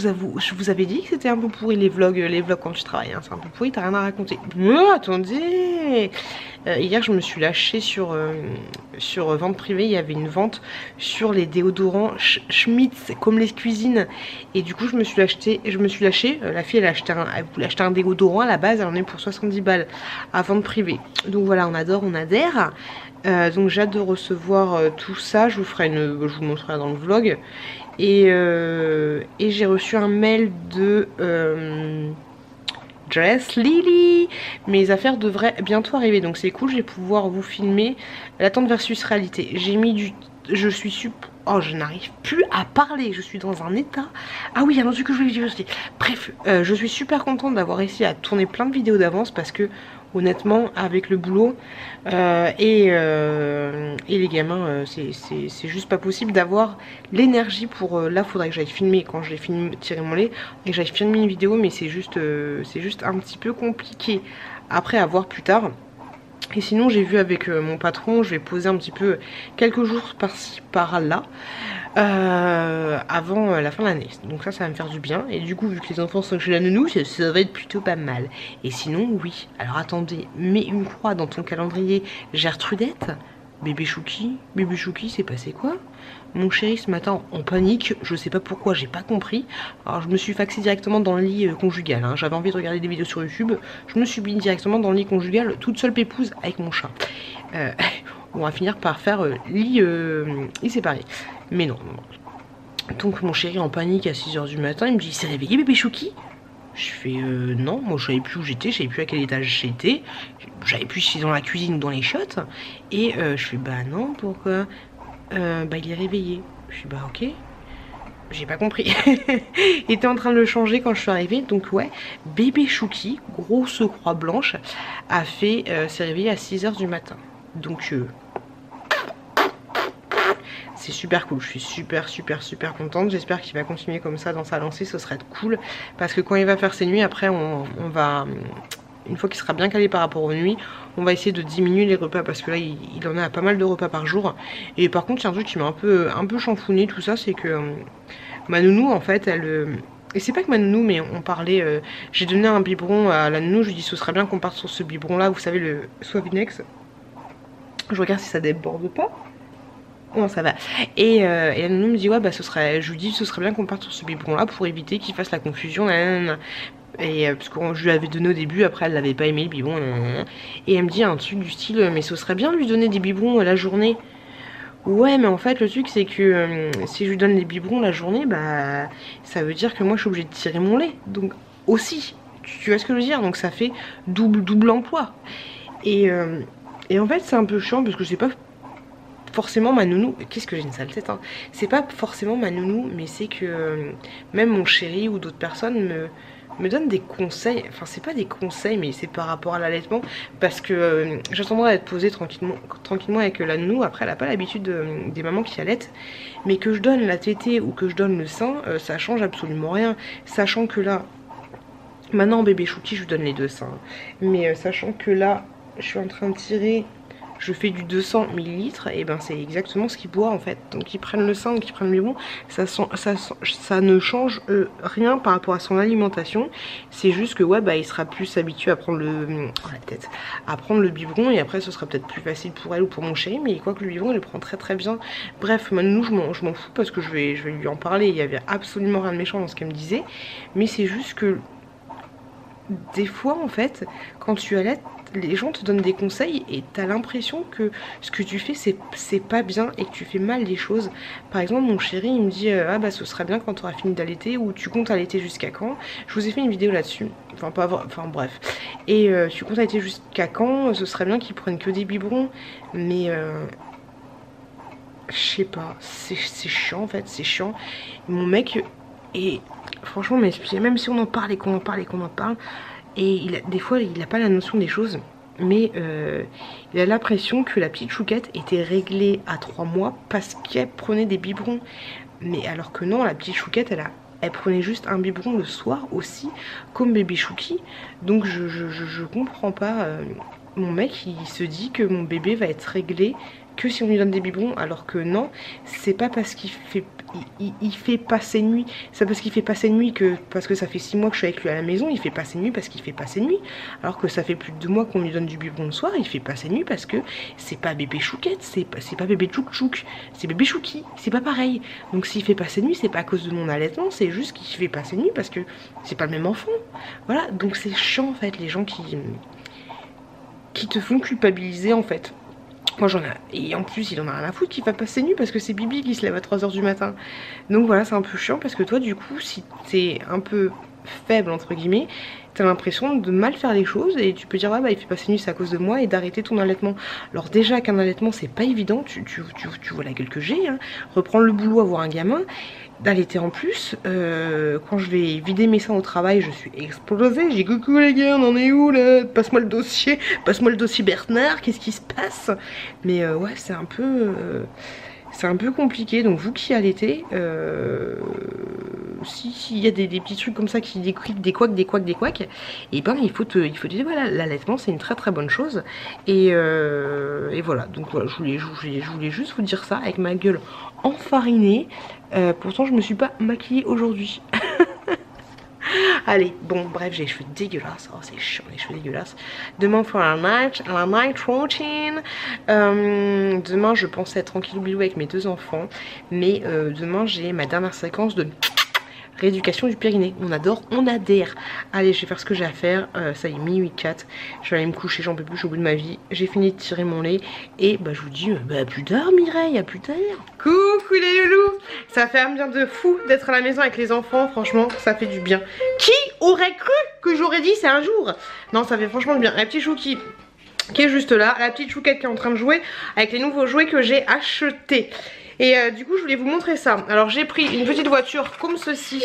vous avais dit que c'était un peu pourri les vlogs quand tu travailles, hein, c'est un peu pourri, t'as rien à raconter. Oh, attendez, hier je me suis lâchée sur vente privée, il y avait une vente sur les déodorants Schmitz comme les cuisines. Et du coup je me suis lâchée, la fille elle voulait acheter un déodorant à la base, elle en est pour 70 balles à vente privée. Donc voilà, on adore, on adhère. Donc j'ai hâte de recevoir tout ça, je vous montrerai dans le vlog. Et j'ai reçu un mail de Dress Lily. Mes affaires devraient bientôt arriver, donc c'est cool, je vais pouvoir vous filmer l'attente versus réalité. Oh, je n'arrive plus à parler, je suis dans un état. Ah oui, il y a un autre truc que je voulais dire aussi. Bref, je suis super contente d'avoir réussi à tourner plein de vidéos d'avance parce que honnêtement, avec le boulot et les gamins, c'est juste pas possible d'avoir l'énergie pour... là, faudrait que j'aille filmer quand je l'ai tiré mon lait et que j'aille filmer une vidéo, mais c'est juste un petit peu compliqué. Après, à voir plus tard. Et sinon j'ai vu avec mon patron, je vais poser un petit peu quelques jours par-ci par-là avant la fin de l'année. Donc ça va me faire du bien. Et du coup vu que les enfants sont chez la nounou, ça va être plutôt pas mal. Et sinon oui, alors attendez, mets une croix dans ton calendrier Gertrudette. Bébé Chouki, c'est passé quoi? Mon chéri ce matin en panique, je sais pas pourquoi, j'ai pas compris. Alors je me suis faxée directement dans le lit conjugal, hein. J'avais envie de regarder des vidéos sur YouTube, je me suis mis directement dans le lit conjugal, toute seule pépouse avec mon chat. On va finir par faire lit séparé. Mais non. Donc mon chéri en panique à 6 h du matin, il me dit, il s'est réveillé bébé Chouki? Je fais non, moi je savais plus où j'étais, je savais plus à quel étage j'étais, j'avais plus si c'était dans la cuisine ou dans les chiottes. Et je fais bah non, pourquoi? Bah il est réveillé. Je fais bah ok, j'ai pas compris. Il était en train de le changer quand je suis arrivée. Donc ouais, bébé Chouki, grosse croix blanche, s'est réveillé à 6 h du matin. Donc c'est super cool, je suis super contente. J'espère qu'il va continuer comme ça dans sa lancée, ce serait cool. Parce que quand il va faire ses nuits, après on va... Une fois qu'il sera bien calé par rapport aux nuits, on va essayer de diminuer les repas parce que là il en a pas mal de repas par jour. Et par contre il y a un truc qui m'a un peu chamfouné tout ça, c'est que ma nounou en fait elle... Et c'est pas que ma nounou, mais on parlait, j'ai donné un biberon à la nounou, je lui dis ce serait bien qu'on parte sur ce biberon là, vous savez le Suavinex. Je regarde si ça déborde pas. Non ça va. Et la nounou me dit ouais bah je lui dis ce serait bien qu'on parte sur ce biberon là pour éviter qu'il fasse la confusion. Nanana. Et parce que je lui avais donné au début, après elle l'avait pas aimé le biberon. Et elle me dit un truc du style mais ce serait bien de lui donner des biberons la journée. Ouais mais en fait le truc c'est que si je lui donne les biberons la journée, bah ça veut dire que moi je suis obligée de tirer mon lait. Donc aussi, tu vois ce que je veux dire. Donc ça fait double emploi. Et en fait c'est un peu chiant parce que je sais pas forcément ma nounou. Qu'est-ce que j'ai une sale tête hein. C'est pas forcément ma nounou, mais c'est que même mon chéri ou d'autres personnes me donne des conseils, enfin c'est pas des conseils mais c'est par rapport à l'allaitement parce que j'attendrai à être posée tranquillement avec la nounou. Après elle a pas l'habitude des mamans qui allaitent, mais que je donne la tétée ou que je donne le sein, ça change absolument rien, sachant que là maintenant bébé Chouki je lui donne les deux seins, mais sachant que là je suis en train de tirer, je fais du 200 ml et ben c'est exactement ce qu'ils boivent en fait. Donc ils prennent le sein ou qu'ils prennent le biberon, ça ne change rien par rapport à son alimentation. C'est juste que ouais bah il sera plus habitué à prendre à prendre le biberon, et après ce sera peut-être plus facile pour elle ou pour mon chéri, mais quoi que le biberon il le prend très très bien. Bref maintenant je m'en fous parce que je vais lui en parler, il y avait absolument rien de méchant dans ce qu'elle me disait, mais c'est juste que des fois en fait quand tu allaites, les gens te donnent des conseils et t'as l'impression que ce que tu fais c'est pas bien et que tu fais mal les choses. Par exemple mon chéri il me dit ah bah ce serait bien quand tu auras fini d'allaiter, ou tu comptes allaiter jusqu'à quand. Je vous ai fait une vidéo là-dessus, enfin bref, et tu comptes allaiter jusqu'à quand, ce serait bien qu'ils prennent que des biberons, mais je sais pas, c'est chiant en fait, c'est chiant. Mon mec, et franchement mais même si on en parle et qu'on en parle et qu'on en parle, et des fois il n'a pas la notion des choses, mais il a l'impression que la petite Chouquette était réglée à 3 mois parce qu'elle prenait des biberons. Mais alors que non, la petite Chouquette elle prenait juste un biberon le soir aussi, comme bébé Chouki. Donc je comprends pas, mon mec il se dit que mon bébé va être réglé que si on lui donne des biberons, alors que non, c'est pas parce qu'il fait passer nuit, c'est parce qu'il fait passer nuit que parce que ça fait 6 mois que je suis avec lui à la maison, il fait passer nuit parce qu'il fait passer nuit, alors que ça fait plus de 2 mois qu'on lui donne du biberon le soir, il fait passer nuit parce que c'est pas bébé Chouquette, c'est pas bébé Tchouk Tchouk, c'est bébé Chouki, c'est pas pareil. Donc s'il fait passer nuit, c'est pas à cause de mon allaitement, c'est juste qu'il fait passer nuit parce que c'est pas le même enfant. Voilà, donc c'est chiant en fait les gens qui te font culpabiliser en fait. Moi j'en ai, et en plus il en a rien à foutre qu'il va passer nuit parce que c'est Bibi qui se lève à 3 h du matin. Donc voilà, c'est un peu chiant parce que toi du coup si t'es un peu faible entre guillemets, t'as l'impression de mal faire les choses et tu peux dire ah bah il fait passer nuit c'est à cause de moi, et d'arrêter ton allaitement. Alors déjà qu'un allaitement c'est pas évident, tu vois la gueule que j'ai hein. Reprendre le boulot, avoir un gamin, d'allaiter en plus, quand je vais vider mes seins au travail je suis explosée, j'ai coucou les gars on en est où là, passe-moi le dossier Bernard, qu'est-ce qui se passe. Mais ouais c'est un peu compliqué. Donc vous qui allaitez, s'il y a des petits trucs comme ça qui des couacs, et ben il faut dire voilà, l'allaitement c'est une très très bonne chose, et voilà. Donc voilà, je voulais juste vous dire ça avec ma gueule enfarinée. Pourtant je me suis pas maquillée aujourd'hui. Allez, bon bref, j'ai les cheveux dégueulasses. Oh c'est chiant les cheveux dégueulasses. Demain on fera la night routine. Demain je pensais être tranquille bilou avec mes 2 enfants, mais demain j'ai ma dernière séquence de rééducation du périnée. On adore, on adhère. Allez, je vais faire ce que j'ai à faire. Ça y est, minuit 4. Je vais aller me coucher, j'en peux plus, je suis au bout de ma vie. J'ai fini de tirer mon lait. Et bah je vous dis, bah à plus tard Mireille, à plus tard. Coucou les loulous. Ça fait un bien de fou d'être à la maison avec les enfants. Franchement, ça fait du bien. Qui aurait cru que j'aurais dit c'est un jour? Non, ça fait franchement du bien. La petite Chouki qui est juste là. La petite Chouquette qui est en train de jouer avec les nouveaux jouets que j'ai achetés. Et du coup je voulais vous montrer ça. Alors j'ai pris une petite voiture comme ceci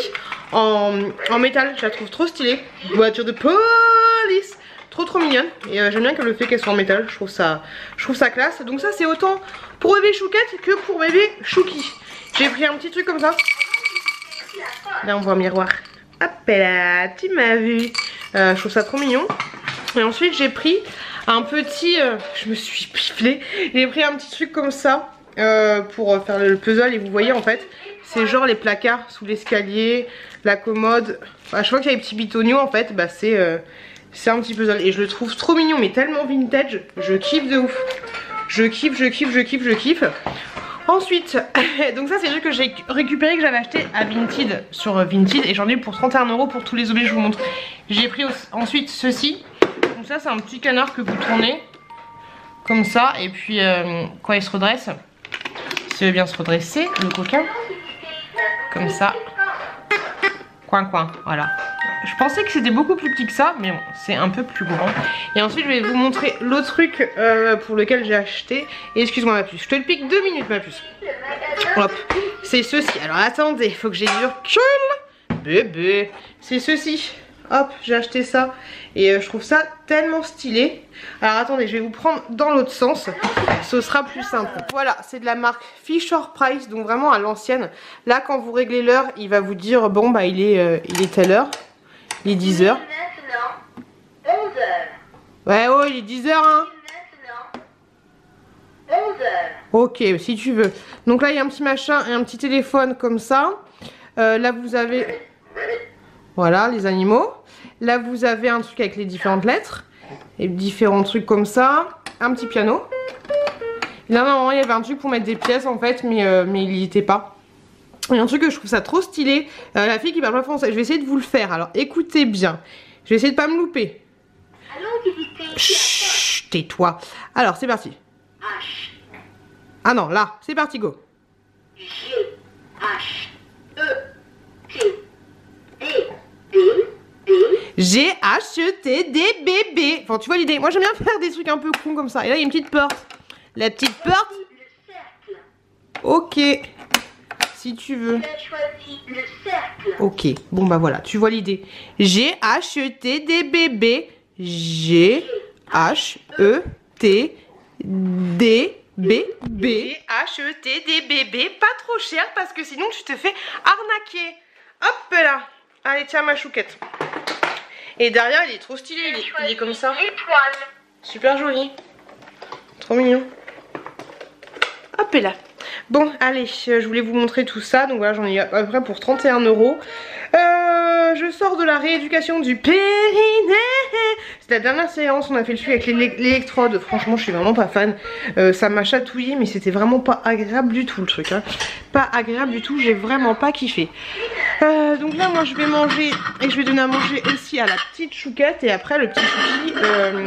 en métal, je la trouve trop stylée. Une voiture de police, trop mignonne. Et j'aime bien le fait qu'elle soit en métal, je trouve ça classe. Donc ça c'est autant pour bébé Chouquette que pour bébé Chouki. J'ai pris un petit truc comme ça. Là on voit un miroir. Hop là, tu m'as vu. Je trouve ça trop mignon. Et ensuite j'ai pris un petit, je me suis piflée. J'ai pris un petit truc comme ça. Pour faire le puzzle, et vous voyez en fait c'est genre les placards sous l'escalier, la commode, à chaque fois qu'il y a des petits bitoniaux en fait bah c'est un petit puzzle et je le trouve trop mignon mais tellement vintage, je kiffe de ouf, je kiffe. Ensuite donc ça c'est le truc que j'ai récupéré, que j'avais acheté à Vinted sur Vinted, et j'en ai eu pour 31 € pour tous les objets que je vous montre. J'ai pris ensuite ceci, donc ça c'est un petit canard que vous tournez comme ça, et puis quand il se redresse, s'il veut bien se redresser, le coquin, comme ça, coin, voilà. Je pensais que c'était beaucoup plus petit que ça, mais bon, c'est un peu plus grand. Et ensuite, je vais vous montrer l'autre truc pour lequel j'ai acheté. Et excuse-moi ma puce, je te le pique 2 minutes ma puce. Hop, c'est ceci. Alors attendez, il faut que j'ai du recul. Bébé, c'est ceci. Hop, j'ai acheté ça. Et je trouve ça tellement stylé. Alors attendez, je vais vous prendre dans l'autre sens. Ce sera plus simple. Voilà, c'est de la marque Fisher Price, donc vraiment à l'ancienne. Là, quand vous réglez l'heure, il va vous dire, bon bah il est telle heure. Il est 10h. Ouais, oh, il est 10h, hein. 11h. Ok, si tu veux. Donc là, il y a un petit machin et un petit téléphone comme ça. Là, vous avez... Voilà, les animaux. Là, vous avez un truc avec les différentes lettres. Et différents trucs comme ça. Un petit piano. Et là, normalement, il y avait un truc pour mettre des pièces, en fait, mais il n'y était pas. Il y a un truc que je trouve ça trop stylé. La fille qui parle pas français. Je vais essayer de vous le faire. Alors, écoutez bien. Je vais essayer de pas me louper. Chut, tais-toi. Alors, c'est parti. Ah non, là, c'est parti, go. J'ai acheté des bébés. Enfin, tu vois l'idée. Moi, j'aime bien faire des trucs un peu cons comme ça. Et là, il y a une petite porte. La petite porte. Ok. Si tu veux. Ok. Bon, bah voilà. Tu vois l'idée. J'ai acheté des bébés. G-H-E-T-D bébés. J'ai acheté des bébés pas trop chers parce que sinon tu te fais arnaquer. Hop là. Allez, tiens ma chouquette. Et derrière il est trop stylé, il est comme ça. Super joli. Trop mignon. Hop là. Bon, allez, je voulais vous montrer tout ça. Donc voilà, j'en ai à peu près pour 31 €. Je sors de la rééducation du périnée. C'est la dernière séance, on a fait le suivi avec l'électrode. Franchement, je suis vraiment pas fan. Ça m'a chatouillé, mais c'était vraiment pas agréable du tout le truc. Hein. Pas agréable du tout, j'ai vraiment pas kiffé. Donc là, moi je vais manger et je vais donner à manger aussi à la petite chouquette. Et après, le petit chouki,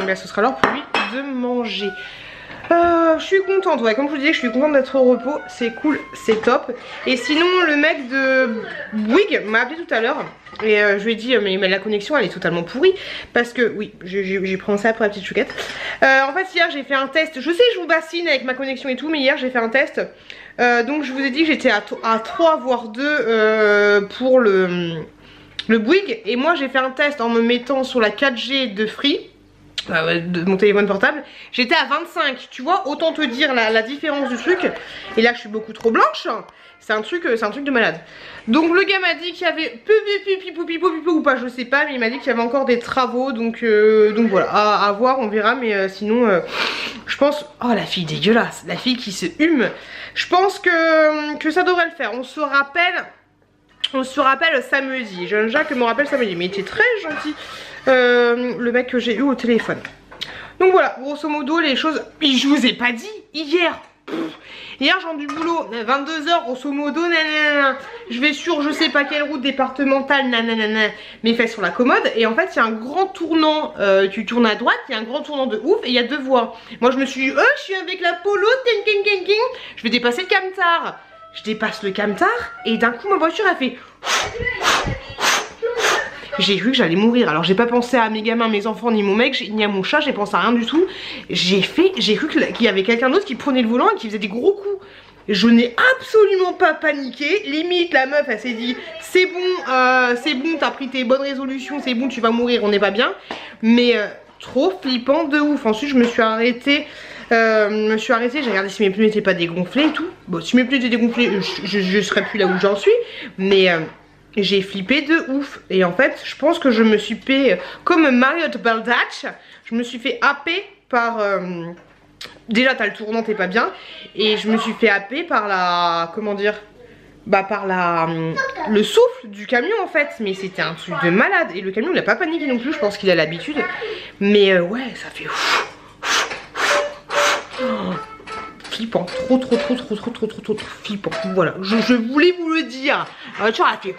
bah, ce sera l'heure pour lui de manger. Je suis contente, ouais, comme je vous disais, je suis contente d'être au repos, c'est cool, c'est top. Et sinon, le mec de Bouygues m'a appelé tout à l'heure et je lui ai dit, mais la connexion elle est totalement pourrie. Parce que, oui, j'ai pris ça après la petite chouquette. En fait, hier j'ai fait un test, je sais, je vous bassine avec ma connexion et tout, mais hier j'ai fait un test. Donc je vous ai dit que j'étais à 3 voire 2 pour le Bouygues. Et moi j'ai fait un test en me mettant sur la 4G de Free. De mon téléphone portable, j'étais à 25, tu vois, autant te dire la différence du truc. Et là je suis beaucoup trop blanche. C'est un truc de malade. Donc le gars m'a dit qu'il y avait ou pas, je sais pas, mais il m'a dit qu'il y avait encore des travaux. Donc voilà, à voir, on verra. Mais sinon je pense, oh la fille dégueulasse, la fille qui se hume. Je pense que ça devrait le faire. On se rappelle samedi. Jean-Jacques me rappelle samedi, mais il était très gentil. Le mec que j'ai eu au téléphone. Donc voilà, grosso modo les choses. Je vous ai pas dit hier. Hier j'ai du boulot, 22 h grosso modo, nanana. Je vais sur je sais pas quelle route départementale, nanana, mes fesses sur la commode. Et en fait il y a un grand tournant, tu tournes à droite, il y a un grand tournant de ouf et il y a 2 voies. Moi je me suis dit, je suis avec la Polo, je vais dépasser le camtar. Je dépasse le camtar et d'un coup ma voiture a fait... J'ai cru que j'allais mourir. Alors j'ai pas pensé à mes gamins, mes enfants, ni mon mec, ni à mon chat, j'ai pensé à rien du tout. J'ai cru qu'il y avait quelqu'un d'autre qui prenait le volant et qui faisait des gros coups. Je n'ai absolument pas paniqué. Limite la meuf elle s'est dit c'est bon, t'as pris tes bonnes résolutions, c'est bon, tu vas mourir, on n'est pas bien. Mais trop flippant de ouf. Ensuite je me suis arrêtée. J'ai regardé si mes pneus n'étaient pas dégonflés et tout. Bon, si mes pneus étaient dégonflés, je serais plus là où j'en suis. Mais j'ai flippé de ouf. Et en fait, je pense que je me suis fait, comme Marriott Baldach, je me suis fait happer par... déjà, t'as le tournant, t'es pas bien. Et je me suis fait happer par la... Comment dire ? Bah par le souffle du camion en fait. Mais c'était un truc de malade. Et le camion il a pas paniqué non plus, je pense qu'il a l'habitude. Mais ouais, ça fait... flippant, trop flippant. Voilà, je voulais vous le dire. Tu as fait.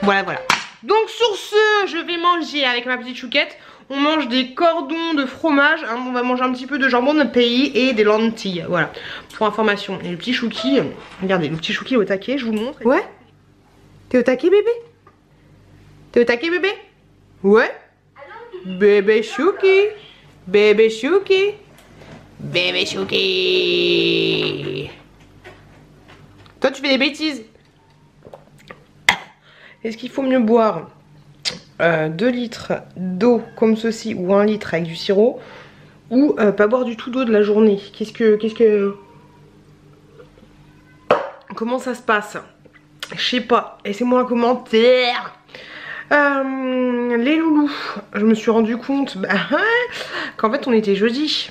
Voilà. Donc sur ce, je vais manger avec ma petite chouquette. On mange des cordons de fromage. Hein, on va manger un petit peu de jambon de pays et des lentilles. Voilà, pour information. Et le petit chouki, regardez, le petit chouki est au taquet, je vous le montre. Ouais. T'es au taquet bébé? T'es au taquet, bébé? Ouais? Bébé Chouki. Bébé Chouki. Bébé Chouki. Toi, tu fais des bêtises. Est-ce qu'il faut mieux boire 2 litres d'eau comme ceci ou 1 litre avec du sirop, ou pas boire du tout d'eau de la journée? Comment ça se passe? Je sais pas, laissez-moi un commentaire. Les loulous, je me suis rendu compte qu'en fait on était jeudi.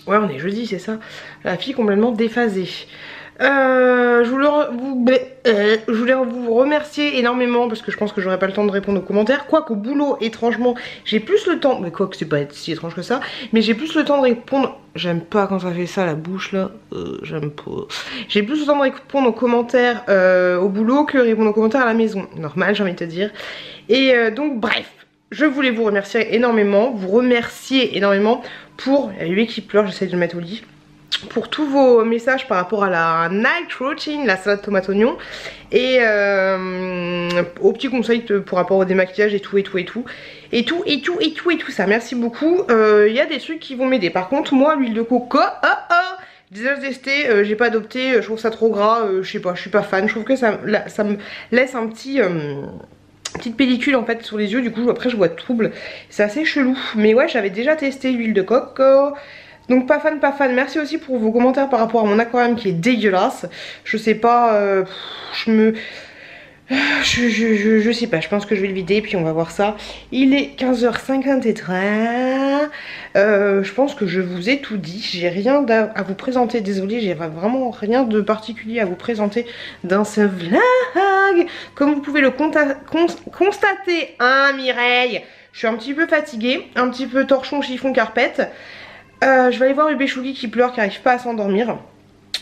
Ouais, on est jeudi, c'est ça. La fille complètement déphasée. Je voulais vous remercier énormément parce que je pense que j'aurais pas le temps de répondre aux commentaires. Quoique au boulot, étrangement, j'ai plus le temps. Mais quoi que c'est pas si étrange que ça. Mais j'ai plus le temps de répondre. J'aime pas quand ça fait ça la bouche là. J'aime pas. J'ai plus le temps de répondre aux commentaires au boulot que répondre aux commentaires à la maison. Normal, j'ai envie de te dire. Et donc bref. Je voulais vous remercier énormément. Vous remercier énormément pour. Il y a bébé qui pleure, j'essaie de le mettre au lit. Pour tous vos messages par rapport à la night routine, la salade tomate oignon, et aux petits conseils pour rapport au démaquillage et tout ça. Merci beaucoup. Il y a des trucs qui vont m'aider. Par contre, moi, l'huile de coco, j'ai déjà testé, j'ai pas adopté, je trouve ça trop gras, je sais pas, je suis pas fan. Je trouve que ça me laisse un petit petite pellicule en fait sur les yeux, du coup après je vois trouble. C'est assez chelou. Mais ouais, j'avais déjà testé l'huile de coco. Donc pas fan, pas fan. Merci aussi pour vos commentaires par rapport à mon aquarium qui est dégueulasse. Je sais pas, je sais pas, je pense que je vais le vider puis on va voir ça. Il est 15h53. Je pense que je vous ai tout dit. J'ai rien à vous présenter, désolée, j'ai vraiment rien de particulier à vous présenter dans ce vlog. Comme vous pouvez le constater, hein Mireille, je suis un petit peu fatiguée, un petit peu torchon, chiffon, carpette. Je vais aller voir bébé Chouki qui pleure, qui n'arrive pas à s'endormir.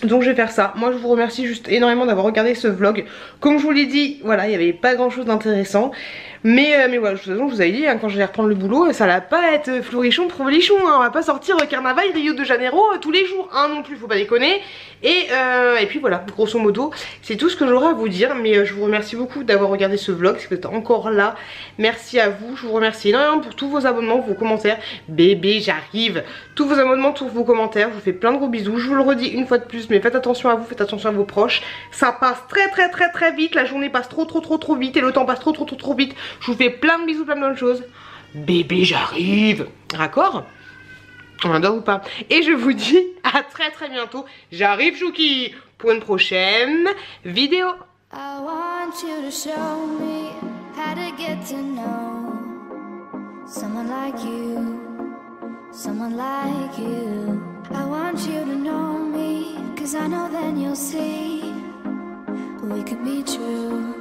Donc je vais faire ça. Moi je vous remercie juste énormément d'avoir regardé ce vlog. Comme je vous l'ai dit, voilà, il n'y avait pas grand chose d'intéressant. Mais voilà, de toute façon je vous avais dit, hein, quand je vais reprendre le boulot, ça va pas être florichon, frolichon, hein, on va pas sortir carnaval, Rio de Janeiro tous les jours, hein, non plus, faut pas déconner. Et puis voilà, grosso modo, c'est tout ce que j'aurai à vous dire. Mais je vous remercie beaucoup d'avoir regardé ce vlog, si vous êtes encore là. Merci à vous, je vous remercie énormément pour tous vos abonnements, vos commentaires. Bébé, j'arrive. Tous vos abonnements, tous vos commentaires, je vous fais plein de gros bisous. Je vous le redis une fois de plus, mais faites attention à vous, faites attention à vos proches. Ça passe très vite, la journée passe trop vite et le temps passe trop vite. Je vous fais plein de bisous, plein de bonnes choses. Bébé, j'arrive. D'accord? On adore ou pas? Et je vous dis à très bientôt. J'arrive Chouki pour une prochaine vidéo. I want you to show me how to get to know someone like you, someone like you. I want you to know me, 'cause I know then you'll see we could be true.